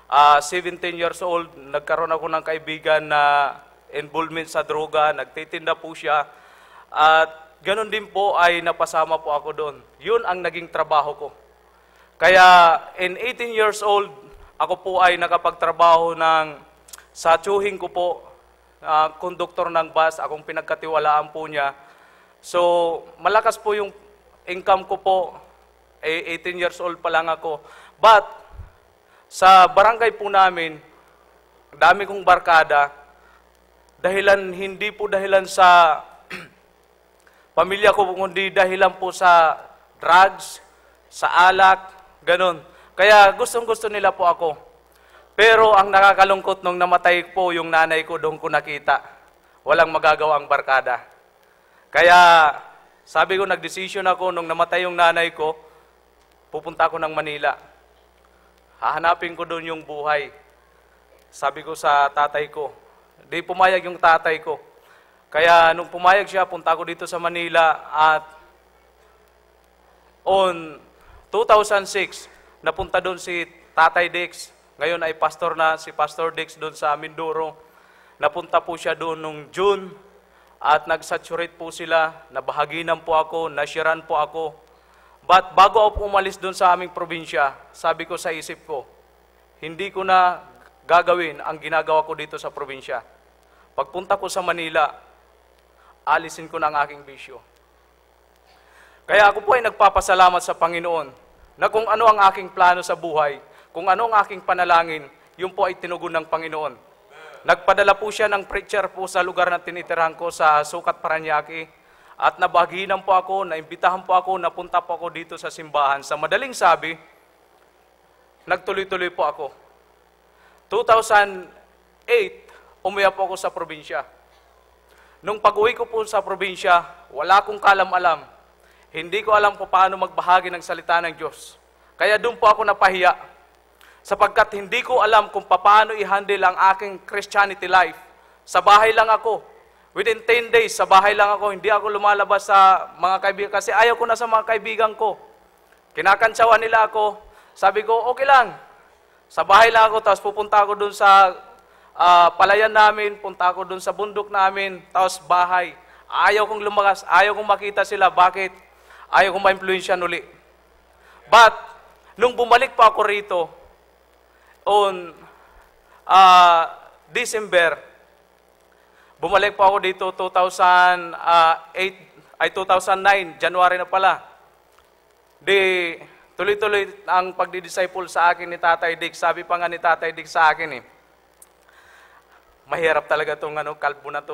17 years old, nagkaroon ako ng kaibigan na involvement sa droga, nagtitinda po siya. At ganun din po ay napasama po ako doon. Yun ang naging trabaho ko. Kaya in 18 years old, ako po ay nakapagtrabaho sa tsuhing ko po, konduktor ng bus, akong pinagkatiwalaan po niya. So, malakas po yung income ko po, 18 years old pa lang ako. But, sa barangay po namin, dami kong barkada, hindi po dahilan sa pamilya ko, kundi dahilan po sa drugs, sa alak, ganun. Kaya gustong-gusto nila po ako. Pero ang nakakalungkot nung namatay po yung nanay ko, doon ko nakita. Walang magagawa ang barkada. Kaya sabi ko, nagdesisyon ako nung namatay yung nanay ko, pupunta ako ng Manila. Hahanapin ko doon yung buhay. Sabi ko sa tatay ko. Di pumayag yung tatay ko. Kaya nung pumayag siya, punta ako dito sa Manila at on 2006, napunta doon si Tatay Dix. Ngayon ay pastor na si Pastor Dix doon sa Mindoro. Napunta po siya doon nung June at nag-saturate po sila. Nabahaginan po ako, nashiran po ako. But bago ako umalis doon sa aming probinsya, sabi ko sa isip ko, hindi ko na gagawin ang ginagawa ko dito sa probinsya. Pagpunta ko sa Manila, alisin ko na ang aking bisyo. Kaya ako po ay nagpapasalamat sa Panginoon na kung ano ang aking plano sa buhay, kung ano ang aking panalangin, yun po ay tinugon ng Panginoon. Nagpadala po siya ng preacher po sa lugar na tinitirahan ko sa Sucat, Paranaque. At nabaginan po ako, naimbitahan po ako, napunta po ako dito sa simbahan. Sa madaling sabi, nagtuloy-tuloy po ako. 2008, umuwi po ako sa probinsya. Nung pag-uwi ko po sa probinsya, wala akong kalam-alam. Hindi ko alam kung paano magbahagi ng salita ng Diyos. Kaya doon po ako napahiya. Sapagkat hindi ko alam kung paano i-handle ang aking Christianity life. Sa bahay lang ako. Within 10 days, sa bahay lang ako. Hindi ako lumalabas sa mga kaibigan. Kasi ayaw ko na sa mga kaibigan ko. Kinakantsawan nila ako. Sabi ko, okay lang. Sa bahay lang ako, tapos pupunta ako doon sa palayan namin, punta ako doon sa bundok namin, tapos bahay. Ayaw kong lumakas, ayaw kong makita sila. Bakit? Ayaw kong ma-influensyan uli. But, nung bumalik pa ako rito, on December, bumalik pa ako dito 2009, January na pala. Tuloy-tuloy ang pagdidisciple sa akin ni Tatay Dick. Sabi pa nga ni Tatay Dick sa akin mahirap talaga itong kalbo na ito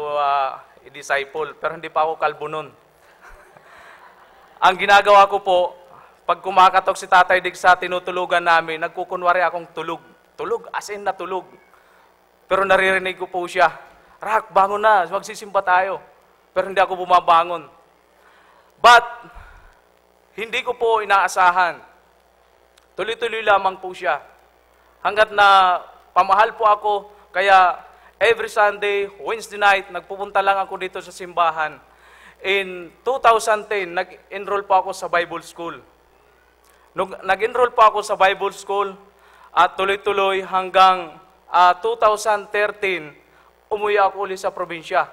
i-disciple, pero hindi pa ako kalbo nun. Ang ginagawa ko po, pag kumakatok si Tatay Dick sa tinutulugan namin, nagkukunwari akong tulog. Tulog, as in na tulog. Pero naririnig ko po siya, Rak, bangon na, magsisimba tayo. Pero hindi ako bumabangon. But, hindi ko po inaasahan. Tuloy-tuloy lamang po siya. Hanggat na pamahal po ako, kaya every Sunday, Wednesday night, nagpupunta lang ako dito sa simbahan. In 2010, nag-enroll po ako sa Bible School. Nag-enroll po ako sa Bible School at tuloy-tuloy hanggang 2013, umuwi ako ulit sa probinsya.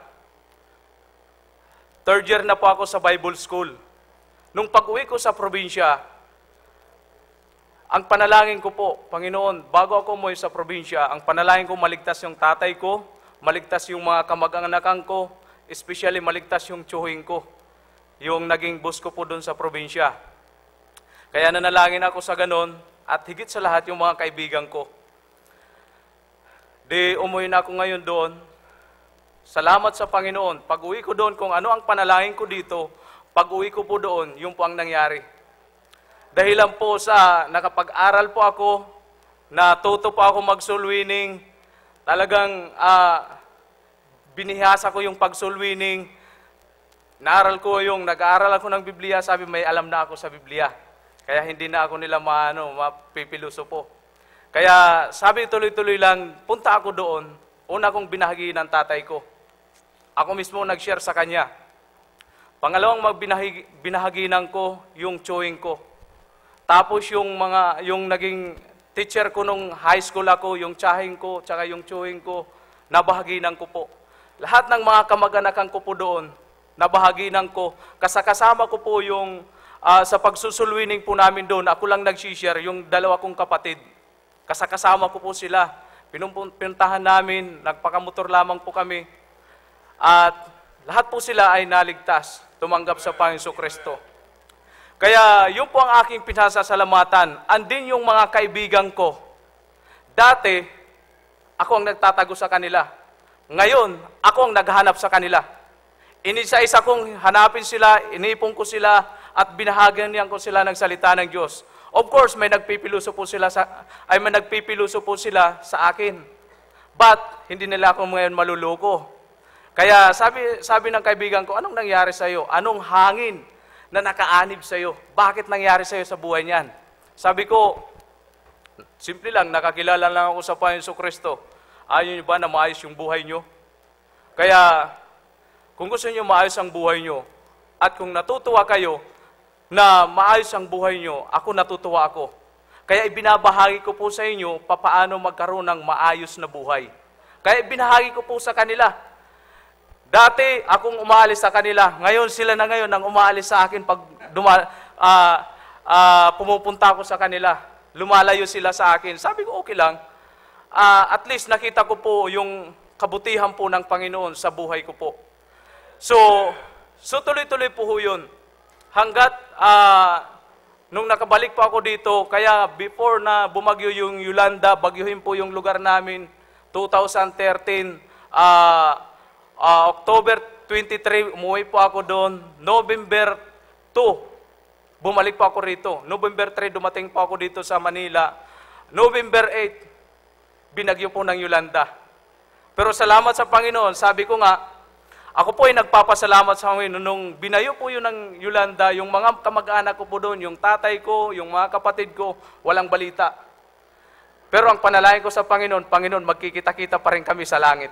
Third year na po ako sa Bible School. Nung pag-uwi ko sa probinsya, ang panalangin ko po, Panginoon, bago ako umuwi sa probinsya, ang panalangin ko maligtas yung tatay ko, maligtas yung mga kamag-anakan ko, especially maligtas yung tsuhin ko, yung naging boss ko po doon sa probinsya. Kaya nanalangin ako sa ganon, at higit sa lahat yung mga kaibigan ko. Di umuwi na ako ngayon doon. Salamat sa Panginoon. Pag-uwi ko doon, kung ano ang panalangin ko dito, pag-uwi ko po doon, yung po ang nangyari. Dahilan po sa nakapag-aral po ako, natuto po ako mag-soul winning, talagang binihasa ko yung pag-soul winning, nag-aaral ako ng Biblia, sabi may alam na ako sa Biblia. Kaya hindi na ako nila mapipiluso po. Kaya sabi tuloy-tuloy lang, punta ako doon, una kong binahagi ng tatay ko. Ako mismo nag-share sa kanya. Pangalawang binahaginan ko yung chewing ko. Tapos yung naging teacher ko nung high school ako, yung tsahing ko, tsaka yung chewing ko, nabahaginan ko po. Lahat ng mga kamag-anakan ko po doon, nabahaginan ko. Kasama ko po yung sa pagsusulwining po namin doon, ako lang nag-share, yung dalawa kong kapatid. Kasama ko po sila. Pinuntahan namin, nagpakamotor lamang po kami. At lahat po sila ay naligtas, tumanggap sa Panginoong Kristo. Kaya yun po ang aking pinasasalamatan. Andin yung mga kaibigan ko. Dati, ako ang nagtatago sa kanila. Ngayon, ako ang naghahanap sa kanila. Inisa-isa kong hanapin sila, inipon ko sila, at binahagyan ko sila ng salita ng Diyos. Of course, may nagpipiluso po sila sa akin. But, hindi nila ako ngayon maluloko. Kaya sabi ng kaibigan ko, anong nangyari sa iyo? Anong hangin na nakaanib sa iyo? Bakit nangyari sa iyo sa buhay niyan? Sabi ko, simple lang, nakakilala lang ako sa Panginoong Kristo. Ayaw niyo ba na maayos yung buhay niyo? Kaya, kung gusto niyo maayos ang buhay niyo, at kung natutuwa kayo na maayos ang buhay niyo, ako natutuwa ako. Kaya ibinabahagi ko po sa inyo papaano magkaroon ng maayos na buhay. Kaya ibinahagi ko po sa kanila. Dati, akong umaalis sa kanila. Ngayon, sila na ngayon ang umaalis sa akin pag pumupunta ako sa kanila. Lumalayo sila sa akin. Sabi ko, okay lang. At least nakita ko po yung kabutihan po ng Panginoon sa buhay ko po. So tuloy-tuloy po yun. Hanggat, nung nakabalik po ako dito, kaya before na bumagyo yung Yolanda, bagyuhin po yung lugar namin, 2013, October 23, umuwi po ako doon. November 2, bumalik po ako rito. November 3, dumating po ako dito sa Manila. November 8, binagyo po ng Yolanda. Pero salamat sa Panginoon, sabi ko nga, ako po ay nagpapasalamat sa Panginoon. Nung binayo po yun ng Yolanda, yung mga kamag-anak ko po doon, yung tatay ko, yung mga kapatid ko, walang balita. Pero ang panalangin ko sa Panginoon, Panginoon, magkikita-kita pa rin kami sa langit.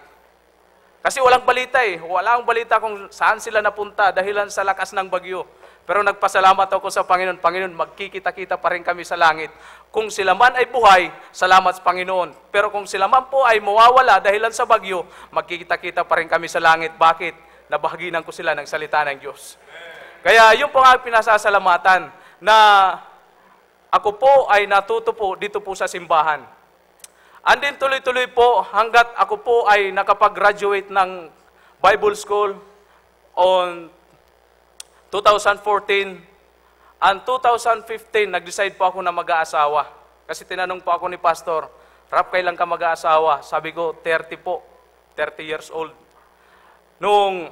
Kasi walang balita eh. Walang balita kung saan sila napunta dahilan sa lakas ng bagyo. Pero nagpasalamat ako sa Panginoon, Panginoon, magkikita-kita pa rin kami sa langit. Kung sila man ay buhay, salamat sa Panginoon. Pero kung sila man po ay mawawala dahilan sa bagyo, magkikita-kita pa rin kami sa langit. Bakit? Nabahaginan ko sila ng salita ng Diyos. Kaya yun po nga pinasasalamatan na ako po ay natuto po dito po sa simbahan. Andin tuloy-tuloy po hanggat ako po ay nakapag-graduate ng Bible School on 2014. And 2015, nag-decide po ako na mag-aasawa. Kasi tinanong po ako ni Pastor, Rap, kailan ka mag-aasawa? Sabi ko, 30 po. 30 years old. Noong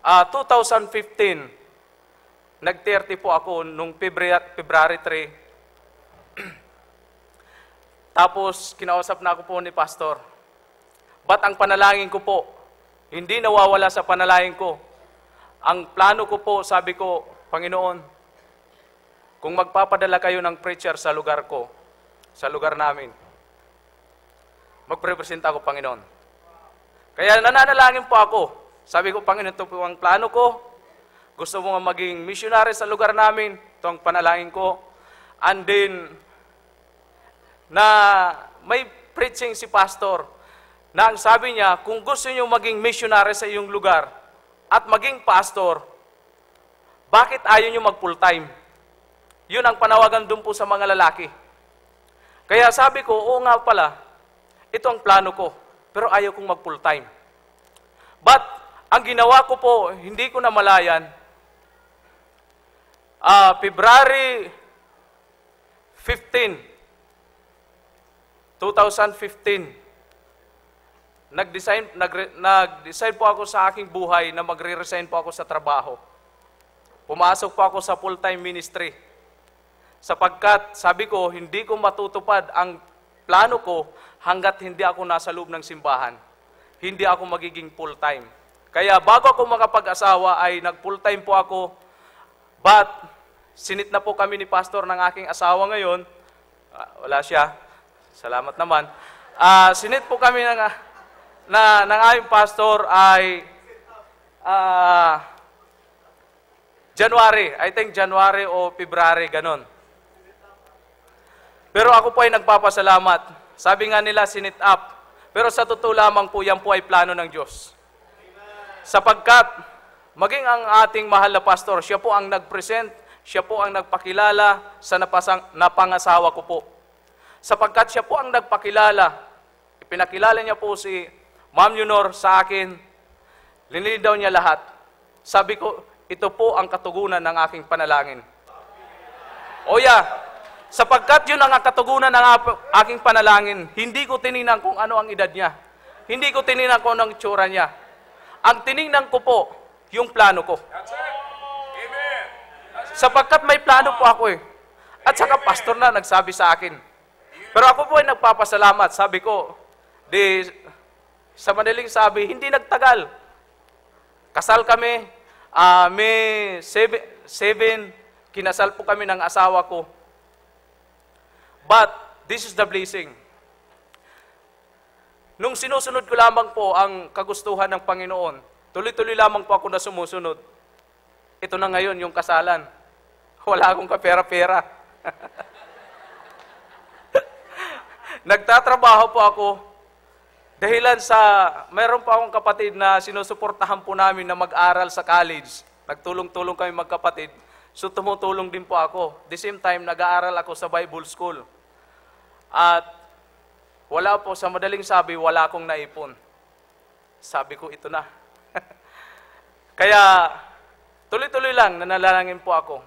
2015, nag-30 po ako nung February 3. Tapos, kinausap na ako po ni Pastor. Ba't ang panalangin ko po, hindi nawawala sa panalangin ko. Ang plano ko po, sabi ko, Panginoon, kung magpapadala kayo ng preacher sa lugar ko, sa lugar namin, magprepresenta ako, Panginoon. Kaya nananalangin po ako. Sabi ko, Panginoon, ito po ang plano ko. Gusto mo nga maging missionary sa lugar namin. Ito ang panalangin ko. And then, na may preaching si Pastor na ang sabi niya, kung gusto niyo maging missionary sa iyong lugar at maging pastor, bakit ayaw niyo mag full-time? Yun ang panawagan doon po sa mga lalaki. Kaya sabi ko, oo nga pala, ito ang plano ko, pero ayaw kong mag full-time. But, ang ginawa ko po, hindi ko namalayan, February 15, 2015, nag-decide po ako sa aking buhay na magre-resign po ako sa trabaho. Pumasok po ako sa full-time ministry. Sapagkat sabi ko, hindi ko matutupad ang plano ko hanggat hindi ako nasa loob ng simbahan. Hindi ako magiging full-time. Kaya bago ako makapag-asawa ay nag-full-time po ako. But, sinit na po kami ni pastor ng aking asawa ngayon. Wala siya. Salamat naman. Sinit po kami ng aming pastor ay January. I think January o February, ganon. Pero ako po ay nagpapasalamat. Sabi nga nila, sinit up. Pero sa totoo lamang po, yan po ay plano ng Diyos. Sapagkat, maging ang ating mahal na pastor, siya po ang nag-present, siya po ang nagpakilala sa napangasawa ko po. Sapagkat siya po ang nagpakilala, ipinakilala niya po si Ma'am Yunor sa akin, linilinaw niya lahat. Sabi ko, ito po ang katugunan ng aking panalangin. O yeah, sapagkat yun ang katugunan ng aking panalangin, hindi ko tinignan kung ano ang edad niya. Hindi ko tinignan kung ano ang itsura niya. Ang tinignan ko po, yung plano ko. Sapagkat may plano po ako eh. At saka pastor na nagsabi sa akin. Pero ako po ay nagpapasalamat. Sabi ko, sa madaling sabi, hindi nagtagal. Kasal kami, May 7, kinasal po kami ng asawa ko. But, this is the blessing. Nung sinusunod ko lamang po ang kagustuhan ng Panginoon, tuloy-tuloy lamang po ako na sumusunod. Ito na ngayon yung kasalan. Wala akong kapera-pera. Nagtatrabaho po ako dahilan sa, mayroon po akong kapatid na sinusuportahan po namin na mag-aral sa college. Nagtulong-tulong kami magkapatid. So tumutulong din po ako. The same time, nag-aaral ako sa Bible School. At wala po, sa madaling sabi, wala akong naipon. Sabi ko, ito na. Kaya, tuloy-tuloy lang, nanalangin po ako.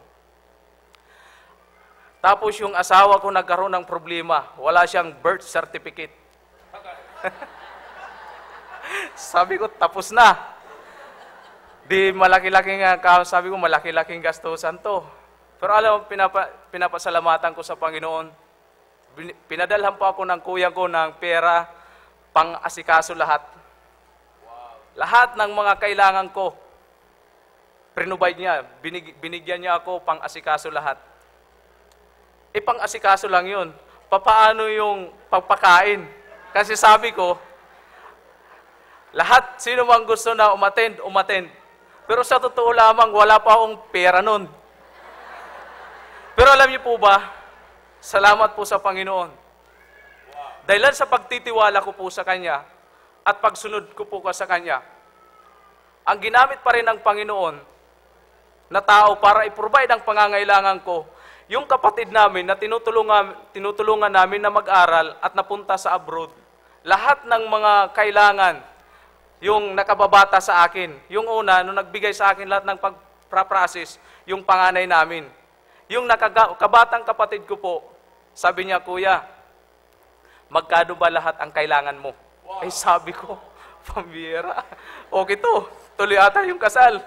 Tapos yung asawa ko nagkaroon ng problema. Wala siyang birth certificate. Sabi ko, tapos na. Di malaki-laking, sabi ko, malaki-laking gastusan to. Pero alam mo, pinapasalamatan ko sa Panginoon. Pinadalhan po ako ng kuya ko ng pera, pang-asikaso lahat. Lahat ng mga kailangan ko, prinubide niya, binigyan niya ako pang-asikaso lahat. Pang-asikaso lang yun. Papaano yung pagpakain? Kasi sabi ko, lahat, sino mang gusto na umattend. Pero sa totoo lamang, wala pa akong pera nun. Pero alam niyo po ba, salamat po sa Panginoon. Dahil sa pagtitiwala ko po sa Kanya at pagsunod ko po sa Kanya, ang ginamit pa rin ng Panginoon na tao para i-provide ang pangangailangan ko, yung kapatid namin na tinutulungan namin na mag-aral at napunta sa abroad, lahat ng mga kailangan, yung nakababata sa akin. Yung una, nung nagbigay sa akin lahat ng pag-process, yung panganay namin. Yung kabatang kapatid ko po, sabi niya, Kuya, magkano ba lahat ang kailangan mo? Wow. Eh sabi ko, pambira. Okay to, tuloy ata yung kasal.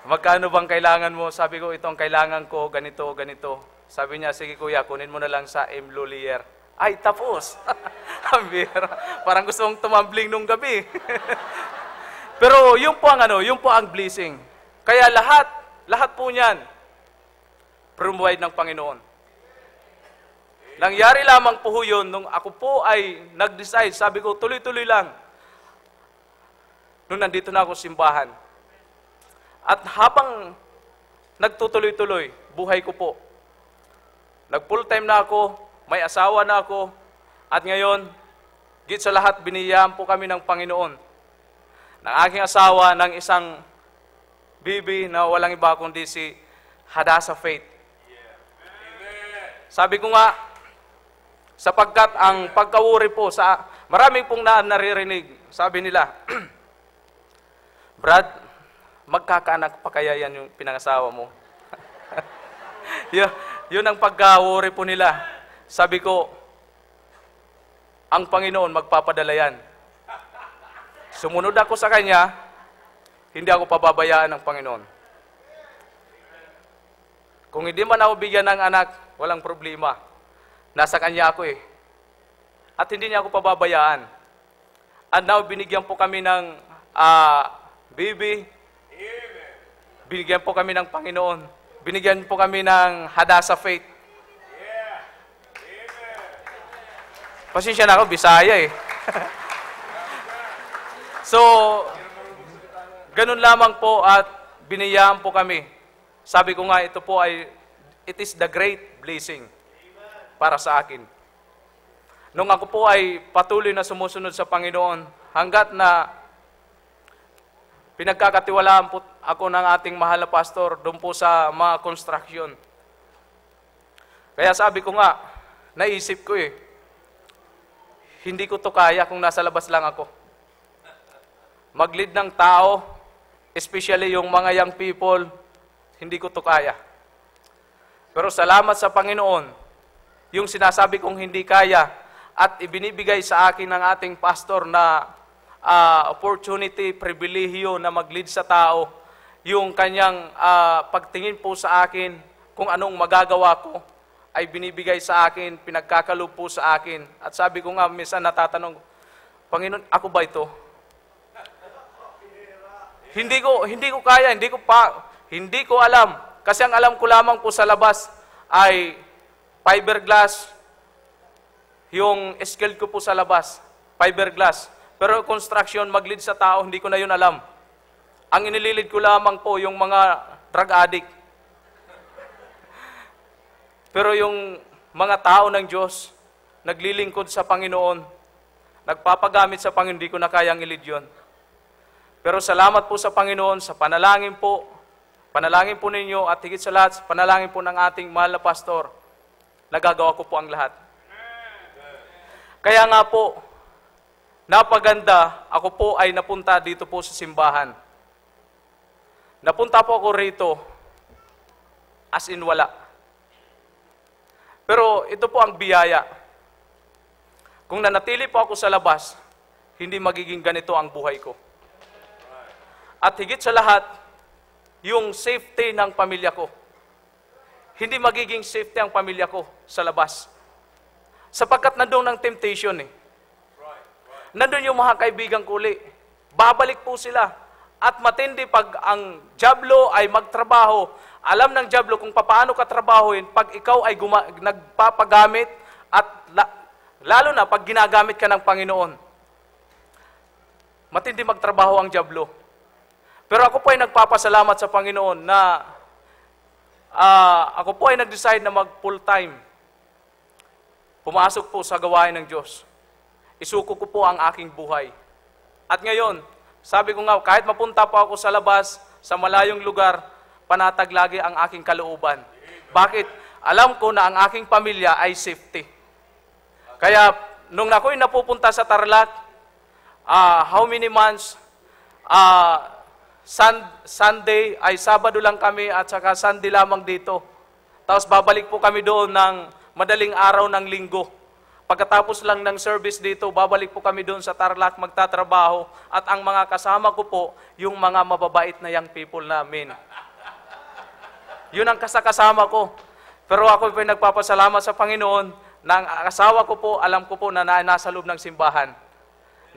Magkano bang kailangan mo? Sabi ko, ito ang kailangan ko, ganito, ganito. Sabi niya, sige kuya, kunin mo na lang sa M. Lulier. Ay, tapos. Pambira. Parang gusto mong tumambling nung gabi. Pero yun po ang blessing. Kaya lahat po niyan, provide ng Panginoon. Nangyari lamang po yun, nung ako po ay nag-decide, sabi ko, tuloy-tuloy lang. Nung nandito na ako simbahan. At habang nagtutuloy-tuloy, buhay ko po. Nag-full time na ako, may asawa na ako, at ngayon, git sa lahat, biniyayaan po kami ng Panginoon. Ng aking asawa, ng isang baby na walang iba kundi si Hadassah Faith. Sabi ko nga, sapagkat ang pagkawuri po sa marami pong naririnig sabi nila, Brad, magkakaanak pa kaya yan yung pinangasawa mo? yun ang pagka-worry po nila. Sabi ko, ang Panginoon magpapadala yan. Sumunod ako sa Kanya, hindi ako pababayaan ng Panginoon. Kung hindi man ako bigyan ng anak, walang problema. Nasa Kanya ako eh. At hindi niya ako pababayaan. And now, binigyan po kami ng baby. Binigyan po kami ng Panginoon. Binigyan po kami ng Hadassah Faith. Pasensya na ako, Bisaya eh. So, ganun lamang po at biniyaan po kami. Sabi ko nga, ito po ay, it is the great blessing para sa akin. Nung ako po ay patuloy na sumusunod sa Panginoon, hanggat na pinagkakatiwalaan po ako ng ating mahal na pastor doon po sa mga construction. Kaya sabi ko nga, naisip ko hindi ko to kaya kung nasa labas lang ako. Mag-lead ng tao, especially yung mga young people, hindi ko to kaya. Pero salamat sa Panginoon, yung sinasabi kong hindi kaya at ibinibigay sa akin ng ating pastor na opportunity, pribilehiyo na mag-lead sa tao, yung kanyang pagtingin po sa akin kung anong magagawa ko, ay binibigay sa akin, pinagkakalob po sa akin. At sabi ko nga, minsan natatanong, Panginoon, ako ba ito? Hindi ko kaya, hindi ko alam. Kasi ang alam ko lamang po sa labas ay fiberglass, yung skill ko po sa labas, fiberglass. Pero construction, mag-lead sa tao, hindi ko na yun alam. Ang inililid ko lamang po yung mga drug addict. Pero yung mga tao ng Diyos, naglilingkod sa Panginoon, nagpapagamit sa Panginoon, hindi ko na kayang ilid yun. Pero salamat po sa Panginoon, sa panalangin po ninyo at higit sa lahat, sa panalangin po ng ating mahal na pastor, nagagawa ko po ang lahat. Kaya nga po, napaganda, ako po ay napunta dito po sa simbahan. Napunta po ako rito, as in wala. Pero ito po ang biyaya. Kung nanatili po ako sa labas, hindi magiging ganito ang buhay ko. At higit sa lahat, yung safety ng pamilya ko. Hindi magiging safety ang pamilya ko sa labas. Sapagkat nandun ang temptation Nandun yung mga kaibigan ko uli. Babalik po sila. At matindi pag ang dyablo ay magtrabaho, alam ng dyablo kung paano ka trabahuin pag ikaw ay nagpapagamit at lalo na pag ginagamit ka ng Panginoon. Matindi magtrabaho ang dyablo. Pero ako po ay nagpapasalamat sa Panginoon na ako po ay nag-decide na mag-full time. Pumasok po sa gawain ng Diyos. Isuko ko po ang aking buhay. At ngayon, sabi ko nga, kahit mapunta po ako sa labas, sa malayong lugar, panatag lagi ang aking kalooban. Bakit? Alam ko na ang aking pamilya ay safety. Kaya, nung ako'y napupunta sa Tarlac, how many months, Sunday, ay Sabado lang kami at saka Sunday lamang dito. Tapos babalik po kami doon ng madaling araw ng linggo. Pagkatapos lang ng service dito, babalik po kami doon sa Tarlac, magtatrabaho. At ang mga kasama ko po, yung mga mababait na young people namin. Yun ang kasama ko. Pero ako po nagpapasalamat sa Panginoon na ang asawa ko po, alam ko po na nasa loob ng simbahan.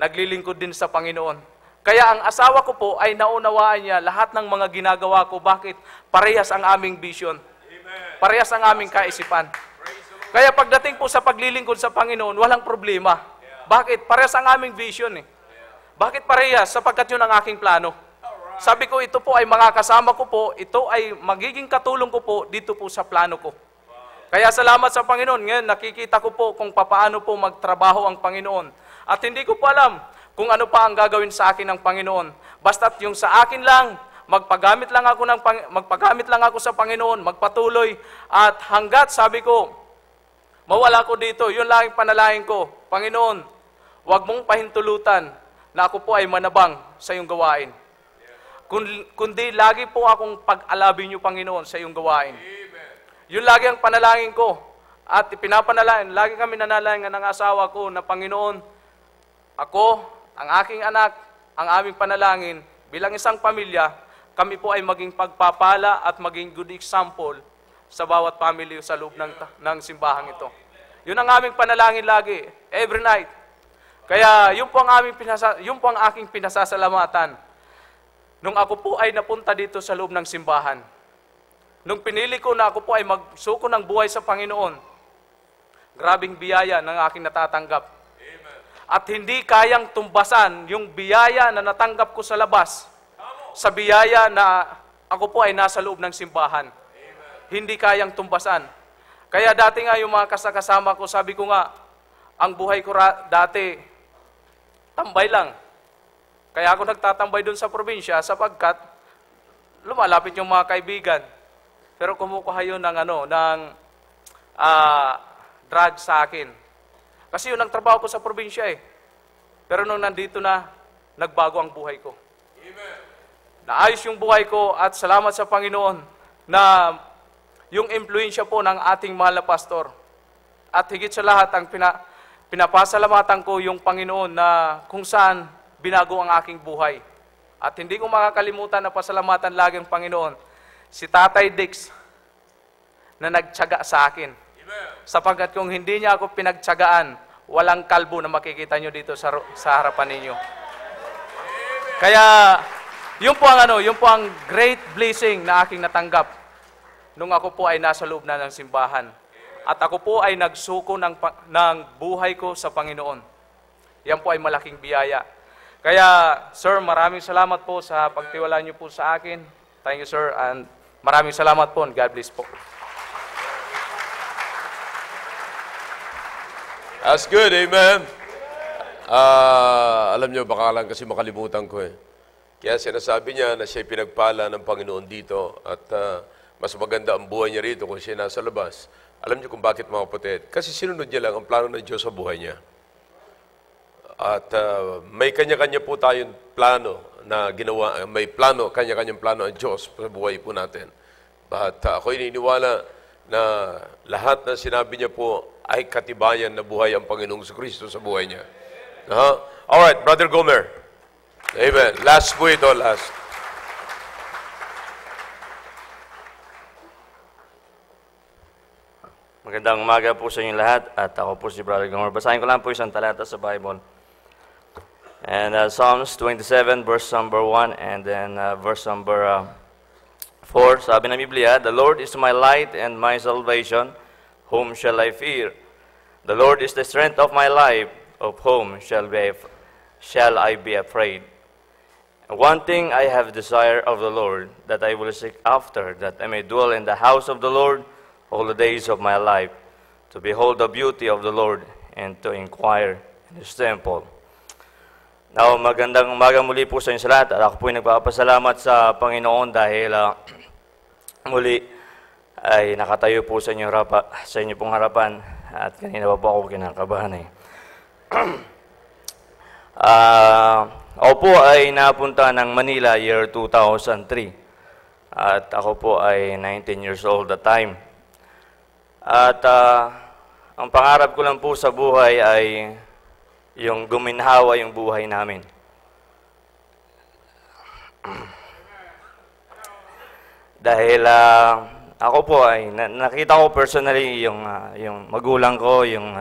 Naglilingkod din sa Panginoon. Kaya ang asawa ko po ay naunawaan niya lahat ng mga ginagawa ko. Bakit? Parehas ang aming vision. Parehas ang aming kaisipan. Kaya pagdating po sa paglilingkod sa Panginoon, walang problema. Bakit? Parehas ang aming vision Bakit parehas? Sapagkat yun ang aking plano. Sabi ko, ito po ay mga kasama ko po, ito ay magiging katulong ko po dito po sa plano ko. Kaya salamat sa Panginoon. Ngayon, nakikita ko po kung paano po magtrabaho ang Panginoon. At hindi ko po alam kung ano pa ang gagawin sa akin ng Panginoon. Basta't yung sa akin lang, magpagamit lang ako sa Panginoon, magpatuloy. At hanggat, sabi ko, mawala ko dito, yun lang ang panalangin ko. Panginoon, huwag mong pahintulutan na ako po ay manabang sa iyong gawain. Kundi lagi po akong pag-alabin niyo, Panginoon, sa iyong gawain. Yun lagi ang panalangin ko. At ipinapanalangin, lagi kami nanalangin ng asawa ko na, Panginoon, ako, ang aking anak, ang aming panalangin, bilang isang pamilya, kami po ay maging pagpapala at maging good example sa bawat family sa loob ng simbahang ito. Yun ang aming panalangin lagi, every night. Kaya yun po ang aking pinasasalamatan. Nung ako po ay napunta dito sa loob ng simbahan, nung pinili ko na ako po ay magsuko ng buhay sa Panginoon, grabing biyaya ng aking natatanggap. At hindi kayang tumbasan yung biyaya na natanggap ko sa labas sa biyaya na ako po ay nasa loob ng simbahan. Hindi kayang tumbasan. Kaya dati nga yung mga kasama ko, sabi ko nga, ang buhay ko dati, tambay lang. Kaya ako nagtatambay doon sa probinsya sapagkat lumalapit yung mga kaibigan. Pero kumukuha yun ng drug sa akin. Kasi yun ang trabaho ko sa probinsya eh. Pero nung nandito na, nagbago ang buhay ko. Amen. Naayos yung buhay ko at salamat sa Panginoon na yung impluensya po ng ating mahal na pastor. At higit sa lahat, ang pinapasalamatan ko yung Panginoon na kung saan binago ang aking buhay. At hindi ko makakalimutan na pasalamatan lagi ang Panginoon, si Tatay Dix na nagtiyaga sa akin. Sapagkat kung hindi niya ako pinagtiyagaan, walang kalbo na makikita nyo dito sa harapan ninyo. Kaya, yun po ang great blessing na aking natanggap nung ako po ay nasa loob na ng simbahan. At ako po ay nagsuko ng buhay ko sa Panginoon. Yan po ay malaking biyaya. Kaya, sir, maraming salamat po sa pagtiwala niyo po sa akin. Thank you, sir, and maraming salamat po. God bless po. That's good, amen. Alam nyo, baka lang kasi makalimutan ko eh. Kaya sinasabi niya na siya pinagpala ng Panginoon dito at mas maganda ang buhay niya rito kung siya nasa labas. Alam niyo kung bakit, mga kapatid? Kasi sinunod niya lang ang plano ng Diyos sa buhay niya. At may kanya-kanya po tayong plano na ginawa, may plano, kanya-kanyang plano ang Diyos sa buhay po natin. But ako ininiwala na lahat na sinabi niya po ay katibayan na buhay ang Panginoong Kristo sa buhay niya. Alright, Brother Gomer. Amen. Last po ito, last. Magandang umaga po sa inyo lahat at ako po si Brother Gomer. Basahin ko lang po isang talata sa Bible. And Psalms 27, verse number 1 and then verse number 4. Sabi ng Biblia, "The Lord is my light and my salvation. Whom shall I fear? The Lord is the strength of my life. Of whom shall I be afraid? One thing I have desire of the Lord, that I will seek after, that I may dwell in the house of the Lord all the days of my life, to behold the beauty of the Lord, and to inquire in His temple." Now, magandang umaga muli po sa inyo sa lahat. At ako po ay nagpapasalamat sa Panginoon dahil muli ay nakatayo po sa inyo pong harapan. At kanina pa po ako kinakabahan eh. Ako po ay napunta ng Manila year 2003. At ako po ay 19 years old at time. At ang pangarap ko lang po sa buhay ay yung guminhawa yung buhay namin. Dahil ako po ay nakita ko personally yung magulang ko, yung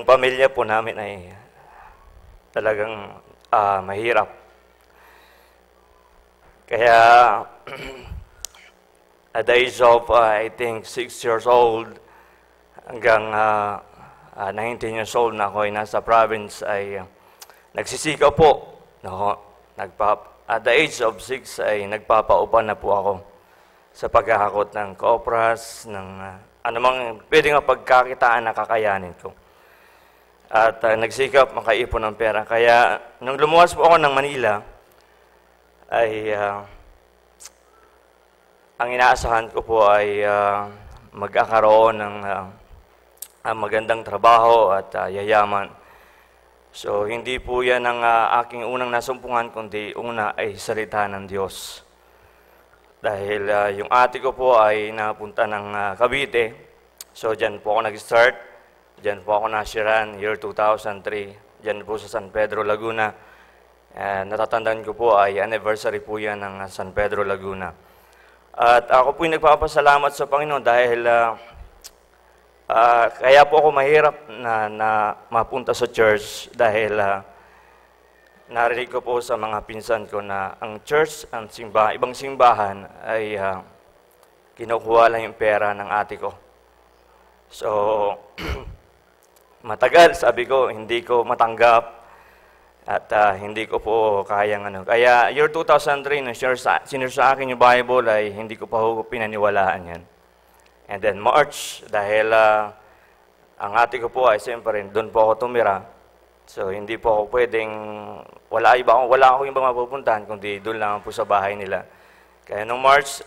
pamilya po namin ay talagang mahirap. Kaya at the age of, I think, 6 years old, hanggang 19 years old na ako ay nasa province, ay nagsisikaw po. No? At the age of 6 ay nagpapaupan na po ako sa paghahakot ng kopras, ng anumang pwedeng pagkakitaan na kakayanin ko. At nagsikap makaipon ng pera. Kaya nung lumuwas po ako ng Manila, ay ang inaasahan ko po ay magkakaroon ng magandang trabaho at yayaman. So, hindi po yan ang aking unang nasumpungan, kundi una ay salita ng Diyos. Dahil yung ate ko po ay napunta ng Cavite. So, dyan po ako nag-start. Dyan po ako nasiran, year 2003. Dyan po sa San Pedro, Laguna. Natatandaan ko po ay anniversary po yan ng San Pedro, Laguna. At ako po yung nagpapasalamat sa Panginoon dahil kaya po ako mahirap na mapunta sa church dahil narinig ko po sa mga pinsan ko na ang church, ang ibang simbahan ay kinukuha lang yung pera ng ate ko. So, matagal, sabi ko, hindi ko matanggap at hindi ko po kayang ano. Kaya year 2003, nung sinure sa akin yung Bible ay hindi ko pa pinaniwalaan yan. And then March, dahil ang ate ko po ay siyempre doon po ako tumira. So hindi po ako pwedeng, wala akong ibang mapupuntahan, kundi doon lang po sa bahay nila. Kaya nung March,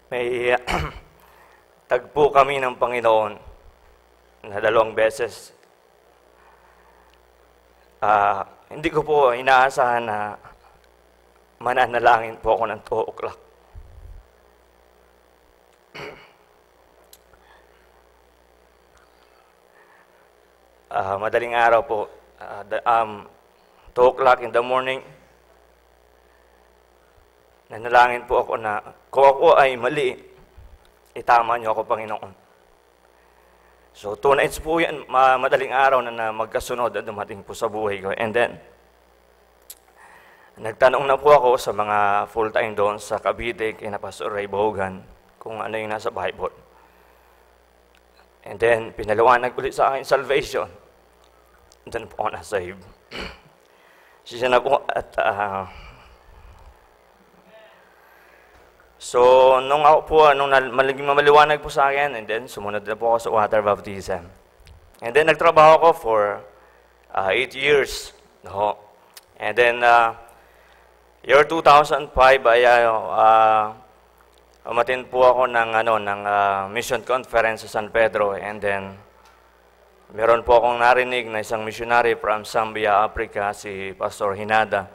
may tagpo kami ng Panginoon na 2 beses. Hindi ko po inaasahan na mananalangin po ako ng 2 o'clock. Madaling araw po, 2 o'clock in the morning, nanalangin po ako na kung ako ay mali, itama niyo ako, Panginoon. So, 2 nights po yan, madaling araw na magkasunod at dumating po sa buhay ko. And then, nagtanong na po ako sa mga full-time doon sa Cavite, kina Pastor Ray Bogan, kung ano yung nasa Bible. And then, pinaliwanag ulit sa akin salvation. And then po ako na-save. Siya na po at so, nung ako po, nung maliwanag po sa akin, and then sumunod na po ako sa water baptism. And then nagtrabaho ko for 8 years. No? And then, year 2005 ay umattend po ako ng mission conference sa San Pedro. And then, meron po akong narinig na isang missionary from Zambia, Africa, si Pastor Hinada.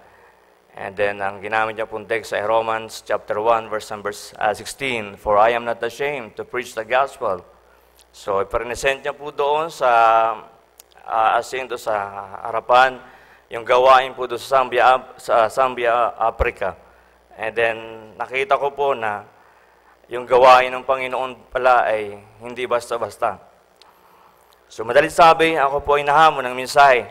And then, ang ginamit niya pong text ay Romans chapter 1, verse number 16, "For I am not ashamed to preach the gospel." So, ipresent niya po doon sa asinto sa harapan yung gawain po doon sa Zambia, Africa. And then, nakita ko po na yung gawain ng Panginoon pala ay hindi basta-basta. So, madalit sabi, ako po ay nahamon ng mensahe.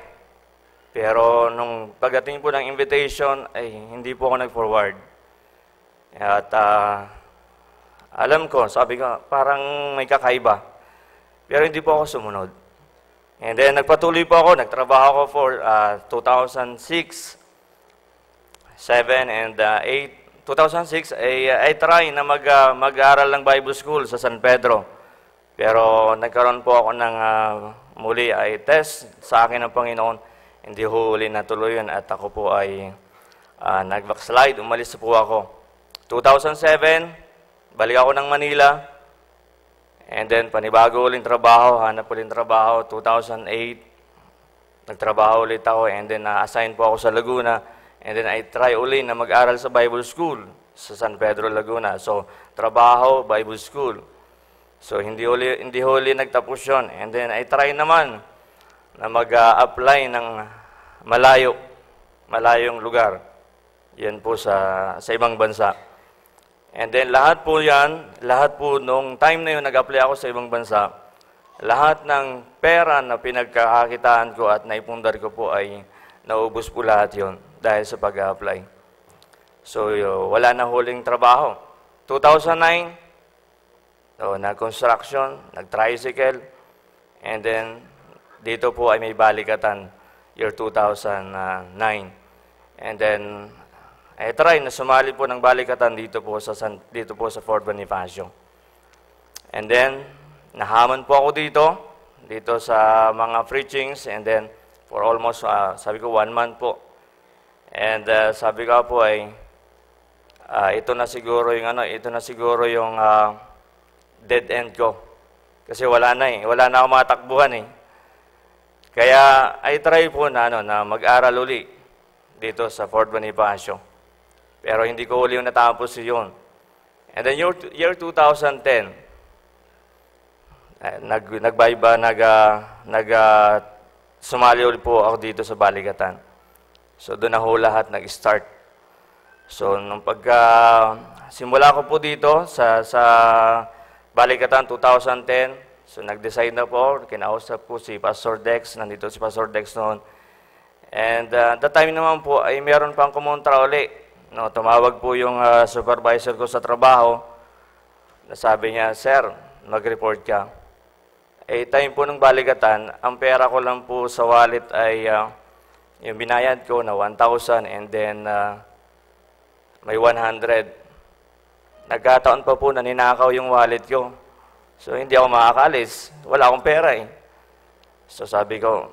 Pero nung pagdating po ng invitation, ay hindi po ako nag-forward. At alam ko, sabi ko, parang may kakaiba. Pero hindi po ako sumunod. And then nagpatuloy po ako, nagtrabaho ako for 2006, 7, and 8. 2006, I try na mag-aaral ng Bible School sa San Pedro. Pero nagkaroon po ako ng muli ay test sa akin ng Panginoon. Hindi huli na tuloy yun at ako po ay nag-backslide, umalis po ako. 2007, balik ako ng Manila. And then, panibago ulit trabaho, hanap ulit trabaho. 2008, nagtrabaho ulit ako. And then, na-assign po ako sa Laguna. And then, I try ulit na mag-aral sa Bible School sa San Pedro, Laguna. So, trabaho, Bible School. So, hindi huli nagtapos yun. And then, I try naman na mag-apply ng malayong lugar. Yan po sa ibang bansa. And then lahat po nung time na yun, nag-apply ako sa ibang bansa, lahat ng pera na pinagkakakitaan ko at naipundar ko po ay naubos po lahat yun dahil sa pag-apply. So, wala na huling trabaho. 2009, nag-construction, nag-tricycle, and then dito po ay may balikatan, year 2009. And then, I try na sumali po ng balikatan dito po sa Fort Bonifacio. And then, nahaman po ako dito sa mga preachings, and then, for almost, sabi ko, 1 month po. And sabi ko po ay, ito na siguro yung dead end ko. Kasi wala na wala na akong matakbuhan Kaya I try po na mag-aral uli dito sa Fort Bonifacio. Pero hindi ko uli yung natapos yun. And then year 2010, sumali ulit po ako dito sa Baligatan. So doon na ho lahat nag-start. So nung simula ko po dito sa Baligatan 2010, so nag-decide na po, kinausap po si Pastor Dex, nandito si Pastor Dex noon. And that time naman po ay meron pang kumontra uli. No, tumawag po yung supervisor ko sa trabaho. Nasabi niya, "Sir, mag-report ka." Time po ng Baligatan, ang pera ko lang po sa wallet ay yung binayad ko na 1,000 and then may 100. Nagkataon pa po na ninakaw yung wallet ko. So hindi ako makakalis. Wala akong pera So sabi ko,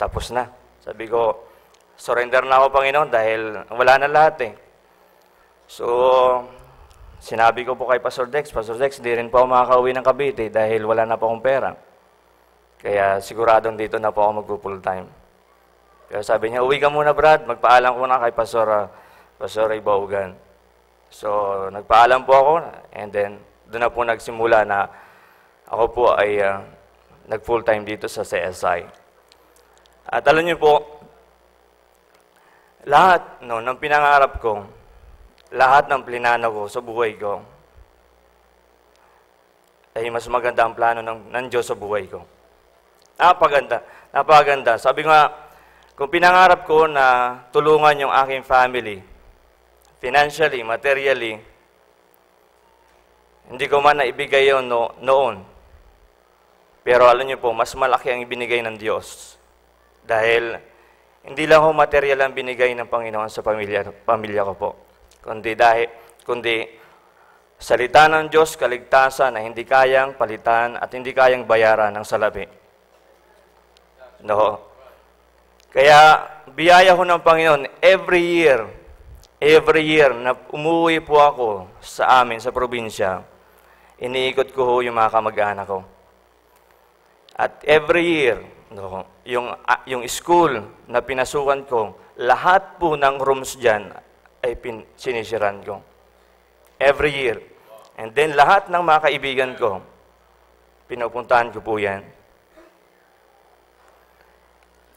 tapos na. Sabi ko, surrender na ako, Panginoon, dahil wala na lahat So, sinabi ko po kay Pastor Dex, hindi rin po ako makakauwi ng Cavite dahil wala na po akong pera. Kaya siguradong dito na po ako mag-full time. Kaya sabi niya, "Uwi ka muna, Brad. Magpaalam ko na kay Pastor Ray Baugan." So, nagpaalam po ako and then doon na po nagsimula na ako po ay nag-full time dito sa CSI. At alam niyo po, lahat ng pinangarap ko, lahat ng plinano ko sa buhay ko, ay mas maganda ang plano ng Diyos sa buhay ko. Napaganda. Sabi nga, kung pinangarap ko na tulungan yung aking family, financially, materially, hindi ko man naibigay yun noon. Pero alam niyo po, mas malaki ang ibinigay ng Diyos. Dahil hindi lang ho material ang binigay ng Panginoon sa pamilya ko po. Kundi salita ng Diyos, kaligtasan na hindi kayang palitan at hindi kayang bayaran ng salapi. No. Kaya biyaya ho ng Panginoon every year na umuwi po ako sa amin, sa probinsya, iniikot ko ho yung mga kamag-anak ko. At every year, yung school na pinasukan ko, lahat po ng rooms dyan ay sinisiran ko. Every year. And then lahat ng mga kaibigan ko, pinupuntahan ko po yan.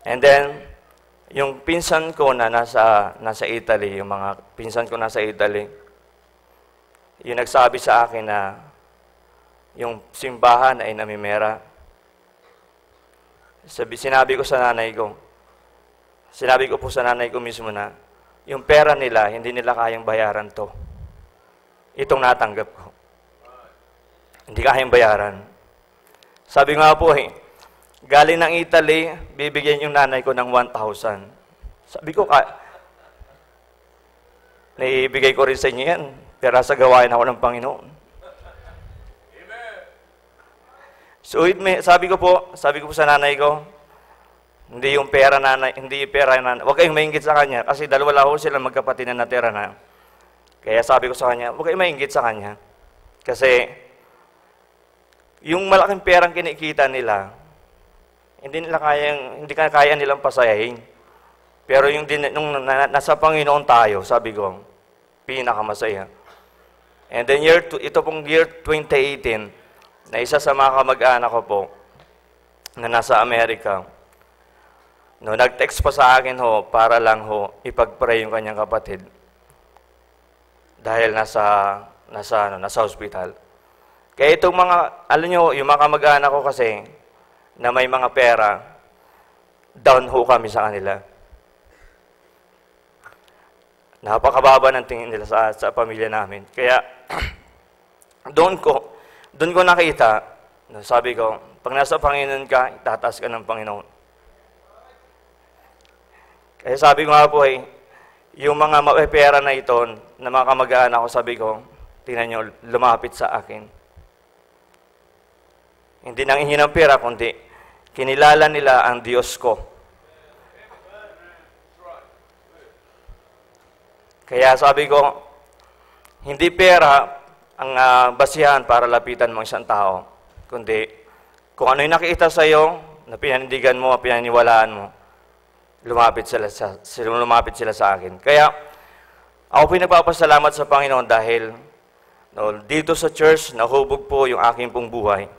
And then, yung pinsan ko na nasa Italy, yung mga pinsan ko nasa Italy, yung nagsabi sa akin na yung simbahan ay namimera. Sinabi ko po sa nanay ko mismo na, yung pera nila, hindi nila kayang bayaran to. Itong natanggap ko. Hindi kayang bayaran. Sabi nga po galing ng Italy, bibigyan yung nanay ko ng 1,000. Sabi ko, naibigay ko rin sa inyo yan, pero sa gawain ako ng Panginoon. So, sabi ko po sa nanay ko, hindi pera nanay, huwag kayong maingit sa kanya, kasi dalawa lang sila magkapatid na natira na. Kaya sabi ko sa kanya, huwag kayong maingit sa kanya. Kasi, yung malaking perang kinikita nila, hindi kaya nilang pasayahin. Pero nung nasa Panginoon tayo, sabi ko, pinakamasaya. And then ito pong year 2018, na isa sa mga kamag-anak ko po, na nasa Amerika, nag-text pa sa akin para lang ipag-pray yung kanyang kapatid. Dahil nasa hospital. Kaya itong alam nyo, yung mga kamag-anak ko kasi, na may mga pera, down kami sa kanila. Napakababa ng tingin nila sa pamilya namin. Kaya, doon ko nakita, sabi ko, pag nasa Panginoon ka, itataas ka ng Panginoon. Kaya sabi ko nga po yung mga pera na ito, na mga kamag-anak ko, sabi ko, tingnan nyo, lumapit sa akin. Hindi nang ihingi ng pera, kundi kinilala nila ang Diyos ko. Kaya sabi ko, hindi pera ang basihan para lapitan mo isang tao, kundi kung ano yung nakita sa iyo, na pinanindigan mo, pinaniwalaan mo, lumapit sila sa akin. Kaya ako pinagpapasalamat sa Panginoon dahil dito sa church, nahubog po yung aking pong buhay.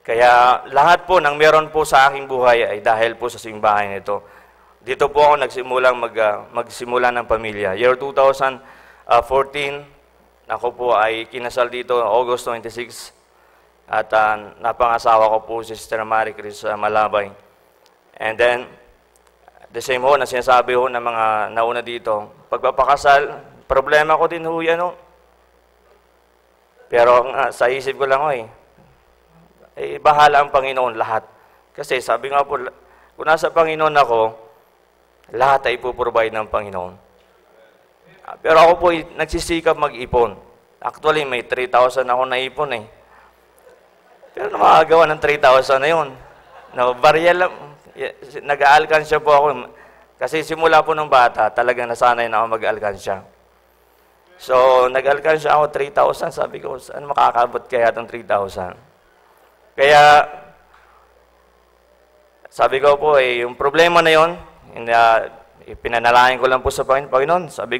Kaya lahat po ng meron po sa aking buhay ay dahil po sa simbahan nito. Dito po ako magsimula ng pamilya. Year 2014, ako po ay kinasal dito August 26 at napangasawa ko po si Sister Marie Chris Malabay. And then, the same ho na sinasabi ho ng mga nauna dito, pagpapakasal, problema ko din ho yan ho. Pero sa isip ko lang ho bahala ang Panginoon lahat. Kasi sabi nga po, kung nasa Panginoon ako, lahat ay ipoprovide ng Panginoon. Pero ako po nagsisikap mag-ipon. Actually, may 3,000 ako naipon eh. Pero nakagawa ng 3,000 na yun. Barya lang. Nag-aalkansya po ako. Kasi simula po ng bata, talagang nasanay na ako mag-aalkansya. So, nag-aalkansya ako 3,000. Sabi ko, saan makakabot kaya itong 3,000? Kaya, sabi ko po, yung problema na yun, pinanalangin ko lang po sa Panginoon. Sabi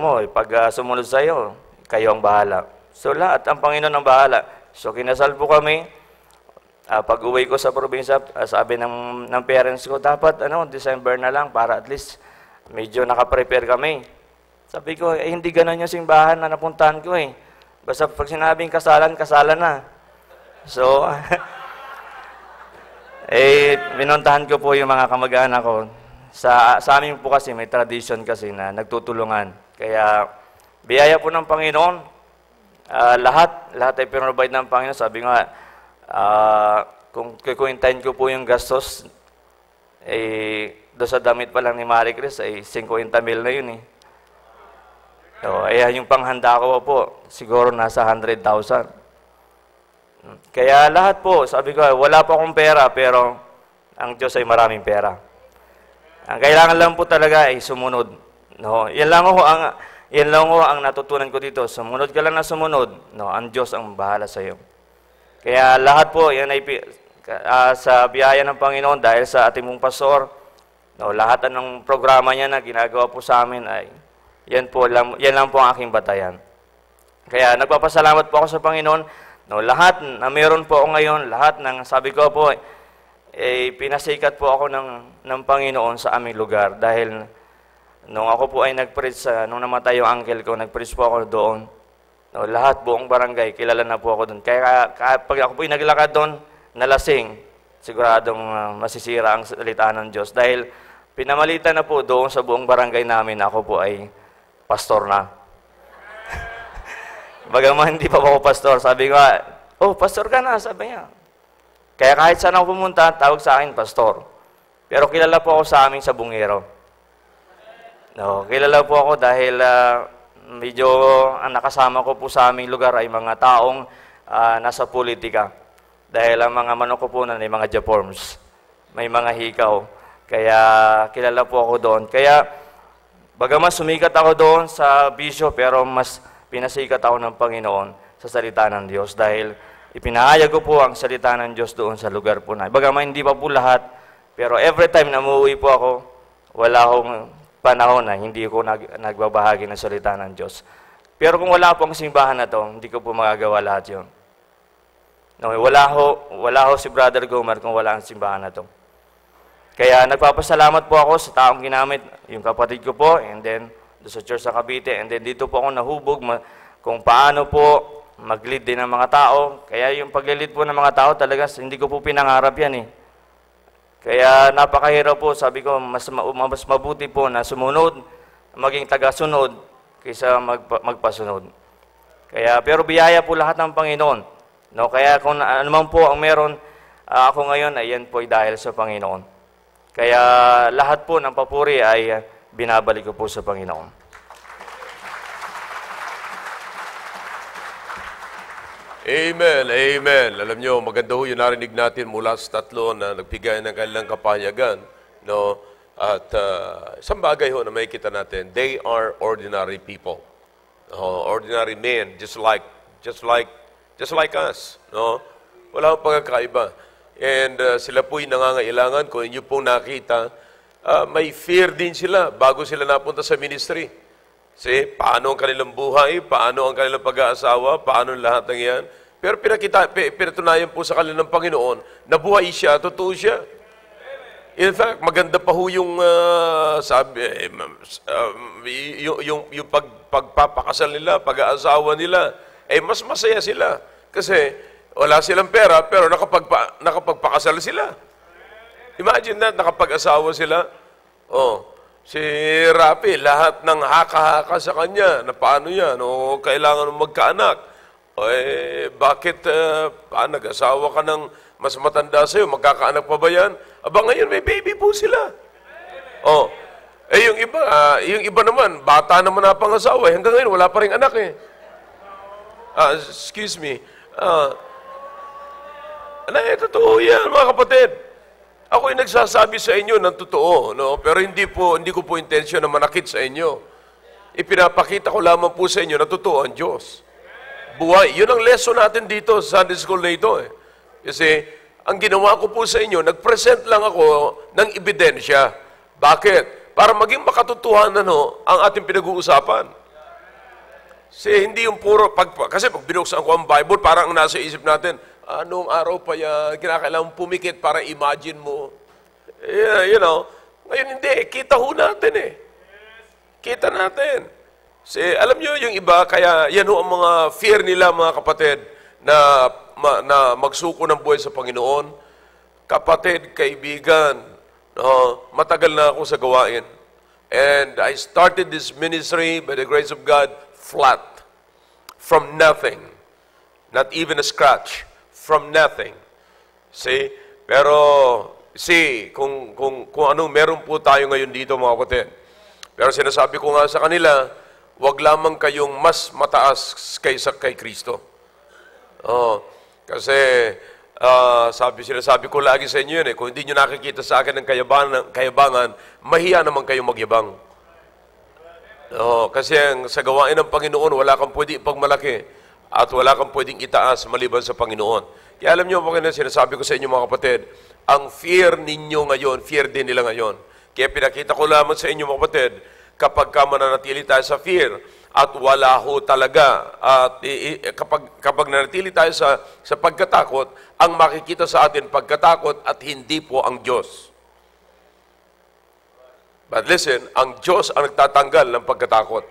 mo, pag sumunod sa iyo, kayo ang bahala. So, lahat ang Panginoon ang bahala. So, kinasal po kami. Pag uwi ko sa probinsya, sabi ng parents ko, dapat December na lang para at least medyo nakaprepare kami. Sabi ko, hindi ganun yung simbahan na napuntahan ko eh. Basta pag sinabing kasalan, kasalan na. So, binuntahan ko po yung mga kamag-anak ko. Sa amin po kasi, may tradition kasi na nagtutulungan. Kaya, biyaya po ng Panginoon. Lahat ay pinrovide ng Panginoon. Sabi nga, kung kukuintahin ko po yung gastos, doon sa damit pa lang ni Marie Chris, 50,000 na yun eh. So, yung panghanda ko po, siguro nasa 100,000. Kaya lahat po, sabi ko, wala pa akong pera, pero ang Diyos ay maraming pera. Ang kailangan lang po talaga ay sumunod. No? Yan lang ho ang natutunan ko dito. Sumunod ka lang na sumunod, no? Ang Diyos ang bahala sa iyo. Kaya lahat po, yan ay sa biyaya ng Panginoon dahil sa ating mong pastor, no? Lahat ng programa niya na ginagawa po sa amin ay yan lang po ang aking batayan. Kaya nagpapasalamat po ako sa Panginoon. No, lahat na meron po ako ngayon, lahat ng sabi ko po, pinasikat po ako ng Panginoon sa aming lugar. Dahil nung ako po ay nag-preach, nung namatay yung uncle ko, nag-preach po ako doon. No, lahat buong barangay, kilala na po ako doon. Kaya pag ako po ay naglakad doon, nalasing, siguradong masisira ang salita ng Diyos. Dahil pinamalitan na po doon sa buong barangay namin, ako po ay pastor na. Bagaman hindi pa ako pastor, sabi ko, pastor ka na, sabi niya. Kaya kahit saan ako pumunta, tawag sa akin, pastor. Pero kilala po ako sa aming sabungero. No, kilala po ako dahil medyo ang nakasama ko po sa aming lugar ay mga taong nasa politika. Dahil ang mga manok ko po na may mga japorms, may mga hikaw. Kaya kilala po ako doon. Kaya bagaman sumikat ako doon sa bisyo, pero mas pinasikat ako ng Panginoon sa salita ng Diyos dahil ipinahayag ko po ang salita ng Diyos doon sa lugar po na. Bagaman hindi pa po lahat, pero every time na umuwi po ako, wala akong panahon na hindi ko nagbabahagi ng salita ng Diyos. Pero kung wala po ang simbahan na to, hindi ko po magagawa lahat yun. No, wala ho si Brother Gomer kung wala ang simbahan na to. Kaya nagpapasalamat po ako sa taong ginamit, yung kapatid ko po, and then doon sa church sa Cavite, and then dito po ako nahubog kung paano po mag-lead din ng mga tao. Kaya yung pag-lead po ng mga tao talaga, hindi ko po pinangarap yan eh. Kaya napakahirap po, sabi ko, mas mabuti po na sumunod, maging taga-sunod, kaysa magpasunod. Kaya, pero biyaya po lahat ng Panginoon. No? Kaya kung anuman po ang meron ako ngayon, ayan po ay dahil sa Panginoon. Kaya lahat po ng papuri ay binabalik ko po sa Panginoon. Amen, amen. Alam nyo, maganda ho yung narinig natin mula sa tatlo na nagbigay ng kanilang kapahayagan. No? At isang bagay ho na makikita natin, they are ordinary people. Ordinary men, just like us, no? Wala akong pagkakaiba. And sila po'y nangangailangan, kung inyo pong nakita, may fear din sila bago sila napunta sa ministry. Kasi paano ang kanilang buhay, paano ang kanilang pag-aasawa, paano lahat ng yan. Pero pinatunayan po sa kanilang Panginoon na buhay siya, totoo siya. In fact, maganda pa ho yung yung pagpapakasal nila, pag-aasawa nila, mas masaya sila. Kasi wala silang pera, pero nakapagpakasal sila. Imagine that, nakapag-asawa sila. Si Rapi, lahat ng haka-haka sa kanya, na paano yan, kailangan magkaanak. Bakit nag-asawa ka ng mas matanda sa'yo, magkakaanak pa ba yan? Aba ngayon, may baby po sila. Yung iba naman, bata naman na pangasawa. Hanggang ngayon, wala pa rin anak eh. Excuse me. Totoo yan, mga kapatid. Ako'y nagsasabi sa inyo ng totoo, no? Pero hindi ko po intensyon na manakit sa inyo. Ipinapakita ko lamang po sa inyo na totoo ang Diyos. Buhay. Yun ang lesson natin dito sa Sunday School na ito eh. Kasi, ang ginawa ko po sa inyo, nag-present lang ako ng ebidensya. Bakit? Para maging makatotohanan ang ating pinag-uusapan. Kasi hindi yung puro, kasi pag binuksan ko ang Bible, parang nasa isip natin, anong araw pa yan, kinakailangan pumikit para imagine mo. Ngayon hindi, kita ho natin eh. Kita natin. Kasi alam nyo yung iba, kaya yan ang mga fear nila mga kapatid, na magsuko ng buhay sa Panginoon. Kapatid, kaibigan, matagal na ako sa gawain. And I started this ministry by the grace of God flat. From nothing. Not even a scratch. From nothing. See? Pero, kung anong meron po tayo ngayon dito mga kapatid. Pero sinasabi ko nga sa kanila, wag lamang kayong mas mataas kaysa kay Kristo. Kasi sinasabi ko lagi sa inyo yun kung hindi nyo nakikita sa akin ng kayabangan, mahiya naman kayong magyabang. Kasi sa gawain ng Panginoon, wala kang pwedeng ipagmalaki at wala kang pwedeng itaas maliban sa Panginoon. Kaya alam nyo, sinasabi ko sa inyo mga kapatid, ang fear ninyo ngayon, fear din nila ngayon. Kaya pinakita ko lamang sa inyo mga kapatid, kapag ka mananatili tayo sa fear, at wala ho talaga, at kapag nanatili tayo sa pagkatakot, ang makikita sa atin pagkatakot at hindi po ang Diyos. But listen, ang Diyos ang nagtatanggal ng pagkatakot.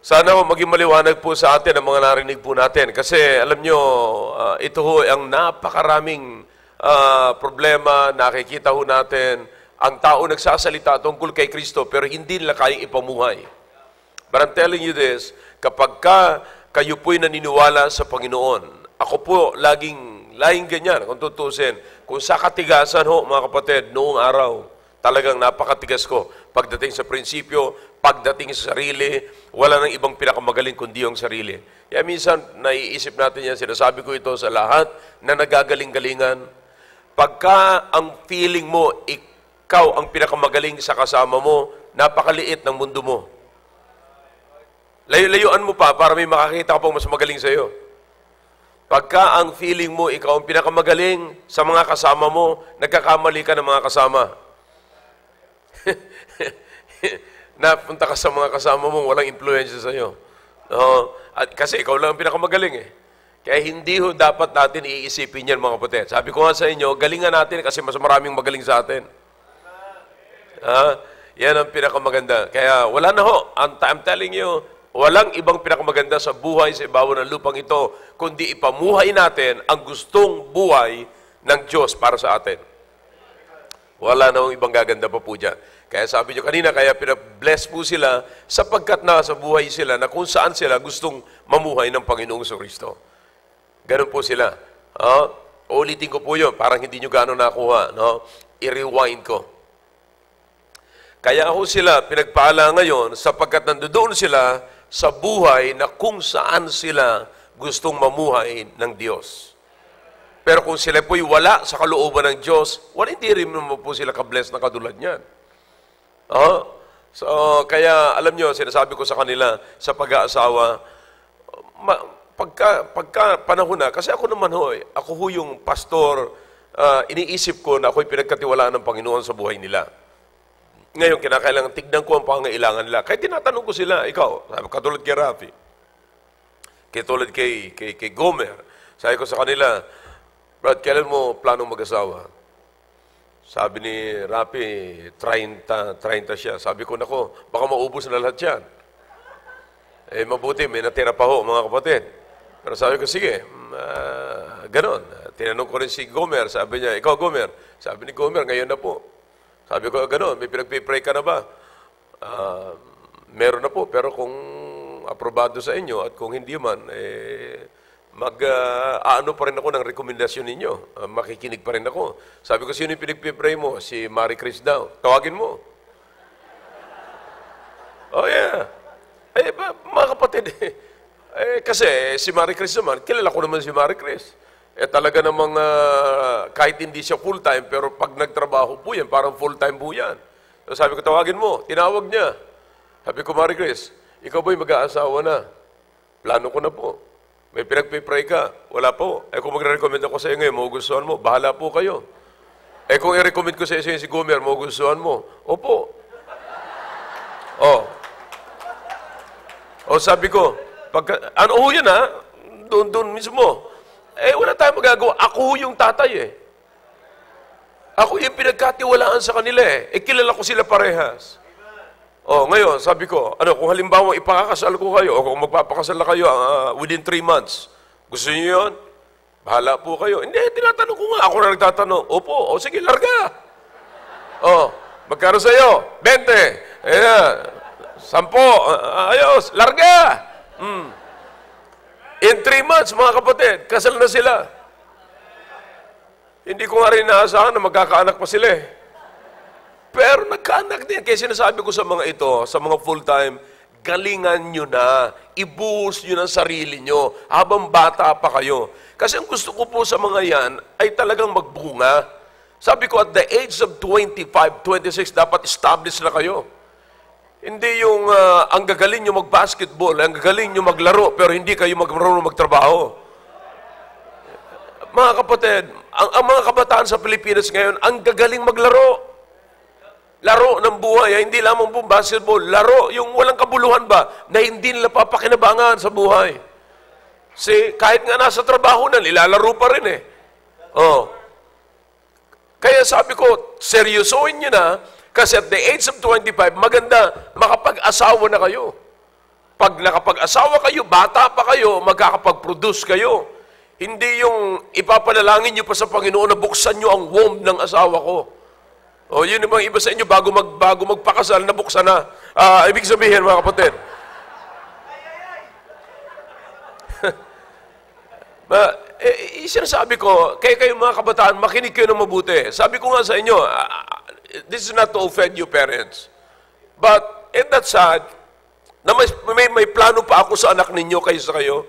Sana maging maliwanag po sa atin ang mga narinig po natin. Kasi alam nyo, ito ho ang napakaraming problema, nakikita ho natin, ang tao nagsasalita tungkol kay Kristo pero hindi nila kayang ipamuhay. But I'm telling you this, kapag kayo po'y naniniwala sa Panginoon, ako po laging ganyan, kung tutusin, kung sa katigasan ho, mga kapatid, noong araw, talagang napakatigas ko. Pagdating sa prinsipyo, pagdating sa sarili, wala nang ibang pinakamagaling kundi yung sarili. Kaya minsan, naiisip natin yan, sinasabi ko ito sa lahat na nagagaling-galingan. Pagka ang feeling mo, ikaw ang pinakamagaling sa kasama mo, napakaliit ng mundo mo. Layo-layuan mo pa para may makakita ka pang mas magaling sa iyo. Pagka ang feeling mo, ikaw ang pinakamagaling sa mga kasama mo, nagkakamali ka ng mga kasama. Napunta ka sa mga kasama mo, walang influensya sa iyo. At kasi ikaw lang ang pinakamagaling eh. Kaya hindi ho dapat natin iisipin yan mga kapatid. Sabi ko nga sa inyo, galingan natin kasi mas maraming magaling sa atin. Yan ang pinakamaganda. Kaya wala na ho. I'm telling you, walang ibang pinakamaganda sa buhay sa ibabaw ng lupang ito, kundi ipamuhay natin ang gustong buhay ng Diyos para sa atin. Wala na ibang gaganda pa po dyan. Kaya sabi nyo kanina, kaya pinabless po sila sapagkat nasa buhay sila na kung saan sila gustong mamuhay ng Panginoong Kristo. Ganun po sila. Ulitin ko po yun, parang hindi nyo gano'n nakuha. No? I-rewind ko. Kaya ako sila pinagpala ngayon sapagkat nandoon sila sa buhay na kung saan sila gustong mamuhay ng Diyos. Pero kung sila po'y wala sa kalooban ng Diyos, hindi rin naman po sila ka-bless na katulad niyan. So, kaya alam nyo, sinasabi ko sa kanila sa pag-aasawa, pagka panahon na, kasi ako naman ako yung pastor, iniisip ko na ako'y pinagkatiwalaan ng Panginoon sa buhay nila. Ngayon, kinakailangan tignan ko ang pangangailangan nila. Kaya tinatanong ko sila, ikaw, katulad kay Rafi, katulad kay Gomer, sabi ko sa kanila, Brad, kailan mo planong mag-asawa? Sabi ni Rafi, 30 siya. Sabi ko, nako, baka maubos na lahat yan. Mabuti, may natira pa ho, mga kapatid. Pero sabi ko, sige, ganon. Tinanong ko rin si Gomer, sabi niya, ikaw Gomer. Sabi ni Gomer, ngayon na po. Sabi ko, ganon, may pinagpipray ka na ba? Meron na po, pero kung aprobado sa inyo at kung hindi man, ano pa rin ako ng rekomendasyon ninyo. Makikinig pa rin ako. Sabi ko, sino yung pinagpipray mo? Si Marie Chris daw. Tawagin mo. Oh yeah. Mga kapatid, kasi si Marie Chris naman, kilala ko naman si Marie Chris. Talaga namang kahit hindi siya full-time, pero pag nagtrabaho po yan, parang full-time po yan. So sabi ko, tawagin mo. Tinawag niya. Sabi ko, Marie Chris, ikaw ba'y mag-aasawa na? Plano ko na po. May pinagpipray ka? Wala po. Kung magre-recommend ako sa iyo ngayon, magugustuhan mo, bahala po kayo. Kung i-recommend ko sa iyo si Gomer, magugustuhan mo, opo. Sabi ko, ano ho yan ha? Doon mismo. Wala tayong magagawa. Ako yung tatay Ako yung pinagkatiwalaan sa kanila kilala ko sila parehas. Ngayon, sabi ko, kung halimbawa ipakakasal ko kayo, o kung magpapakasal na kayo within 3 months, gusto niyo yun? Bahala po kayo. Hindi, tinatanong ko nga. Ako na nagtatanong. Opo, sige, larga. Magkano sa'yo? 20. 10. Ayos, larga. In 3 months, mga kapatid, kasal na sila. Hindi ko nga rin naasahan na magkakaanak pa sila Pero nagkaanak din. Kaya sinasabi ko sa mga ito, sa mga full-time, galingan nyo na, ibuhos nyo ng sarili nyo habang bata pa kayo. Kasi ang gusto ko po sa mga yan ay talagang magbunga. Sabi ko, at the age of 25, 26, dapat established na kayo. Hindi yung ang gagaling nyo mag-basketball, ang gagaling nyo maglaro, pero hindi kayo marunong magtrabaho. Mga kapatid, ang mga kabataan sa Pilipinas ngayon, ang gagaling maglaro. Laro ng buhay, hindi lamang po basketball. Laro, yung walang kabuluhan ba, na hindi nila papakinabangan sa buhay. Kahit nga nasa trabaho na, nilalaro pa rin Kaya sabi ko, seryosohin nyo na, kasi at the age of 25, maganda makapag-asawa na kayo. Pag nakapag-asawa kayo, bata pa kayo, magkakapag-produce kayo. Hindi yung ipapanalangin nyo pa sa Panginoon na buksan nyo ang womb ng asawa ko. Yun yung mga iba sa inyo, bago magpakasal, nabuksan na. Ibig sabihin, mga kapatid. Sinasabi ko, kayo mga kabataan, makinig kayo ng mabuti. Sabi ko nga sa inyo, this is not to offend you parents. But, in that sad, na may plano pa ako sa anak ninyo kaysa kayo.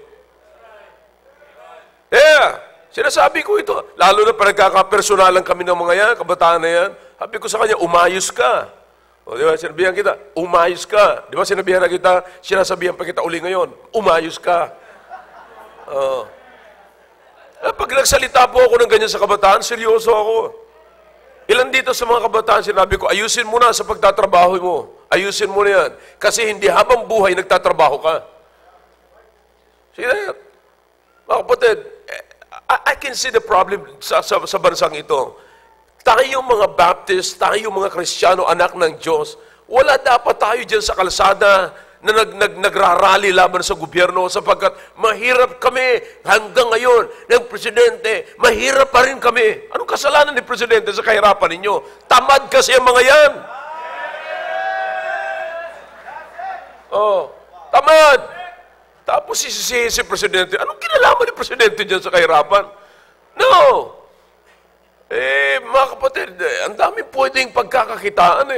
Sinasabi ko ito. Lalo na pag nagkakapersonalan kami ng mga yan, kabataan na yan. Sabi ko sa kanya, umayos ka. Di ba, sinabihan kita, umayos ka. Di ba, sinabihan na kita, sinasabihan pa kita uli ngayon, umayos ka. Pag nagsalita po ako ng ganyan sa kabataan, seryoso ako. Ilan dito sa mga kabataan, sinabi ko, ayusin mo na sa pagtatrabaho mo. Ayusin mo na yan. Kasi hindi habang buhay, nagtatrabaho ka. See that? Mga kapatid, I can see the problem sa bansang ito. Tayong mga Baptist, tayong mga Kristiyano, anak ng Diyos, wala dapat tayo dyan sa kalsada na nagrarally laban sa gobyerno sapagkat mahirap kami hanggang ngayon ng Presidente, mahirap pa rin kami. Anong kasalanan ni Presidente sa kahirapan ninyo? Tamad kasi ang mga yan. Tamad. Tapos sisisihin si Presidente. Anong kinalaman ni Presidente dyan sa kahirapan? No. Mga kapatid, ang dami pwedeng pagkakakitaan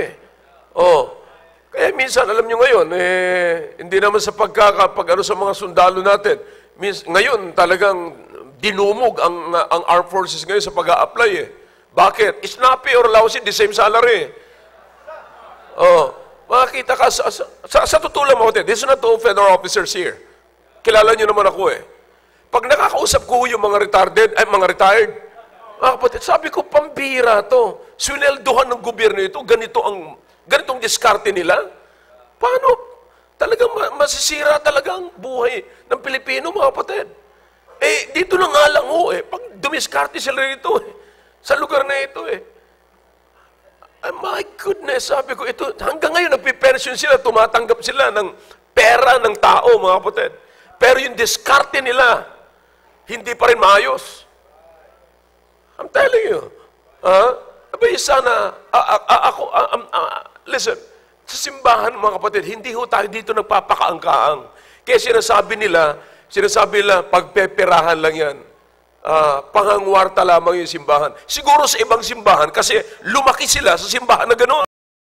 Kaya minsan, alam nyo ngayon, hindi naman sa pag-ano sa mga sundalo natin. Ngayon, talagang dinumog ang armed forces ngayon sa pag-a-apply Bakit? Snappy or lousy, the same salary. Makakita ka, sa totoo lang mga kapatid, this is not to offend our officers here. Kilala nyo naman ako eh. Pag nakakausap ko yung mga retired, mga kapatid, sabi ko, pambira to. Swineldohan ng gobyerno ito, ganitong diskarte nila. Paano? Talagang masisira talaga ang buhay ng Pilipino, mga kapatid. Eh, dito na nga lang ho eh. Pag dumiskarte sila rito eh. Sa lugar na ito eh. My goodness, sabi ko, ito, hanggang ngayon nagpipension sila, tumatanggap sila ng pera ng tao, mga kapatid. Pero yung diskarte nila, hindi pa rin maayos. I'm telling you. Abay, sana, listen, sa simbahan, mga kapatid, hindi ho tayo dito nagpapakaangkaang. Kaya sinasabi nila, pagpeperahan lang yan. Pangangwarta lamang yung simbahan. Siguro sa ibang simbahan, kasi lumaki sila sa simbahan na gano'n.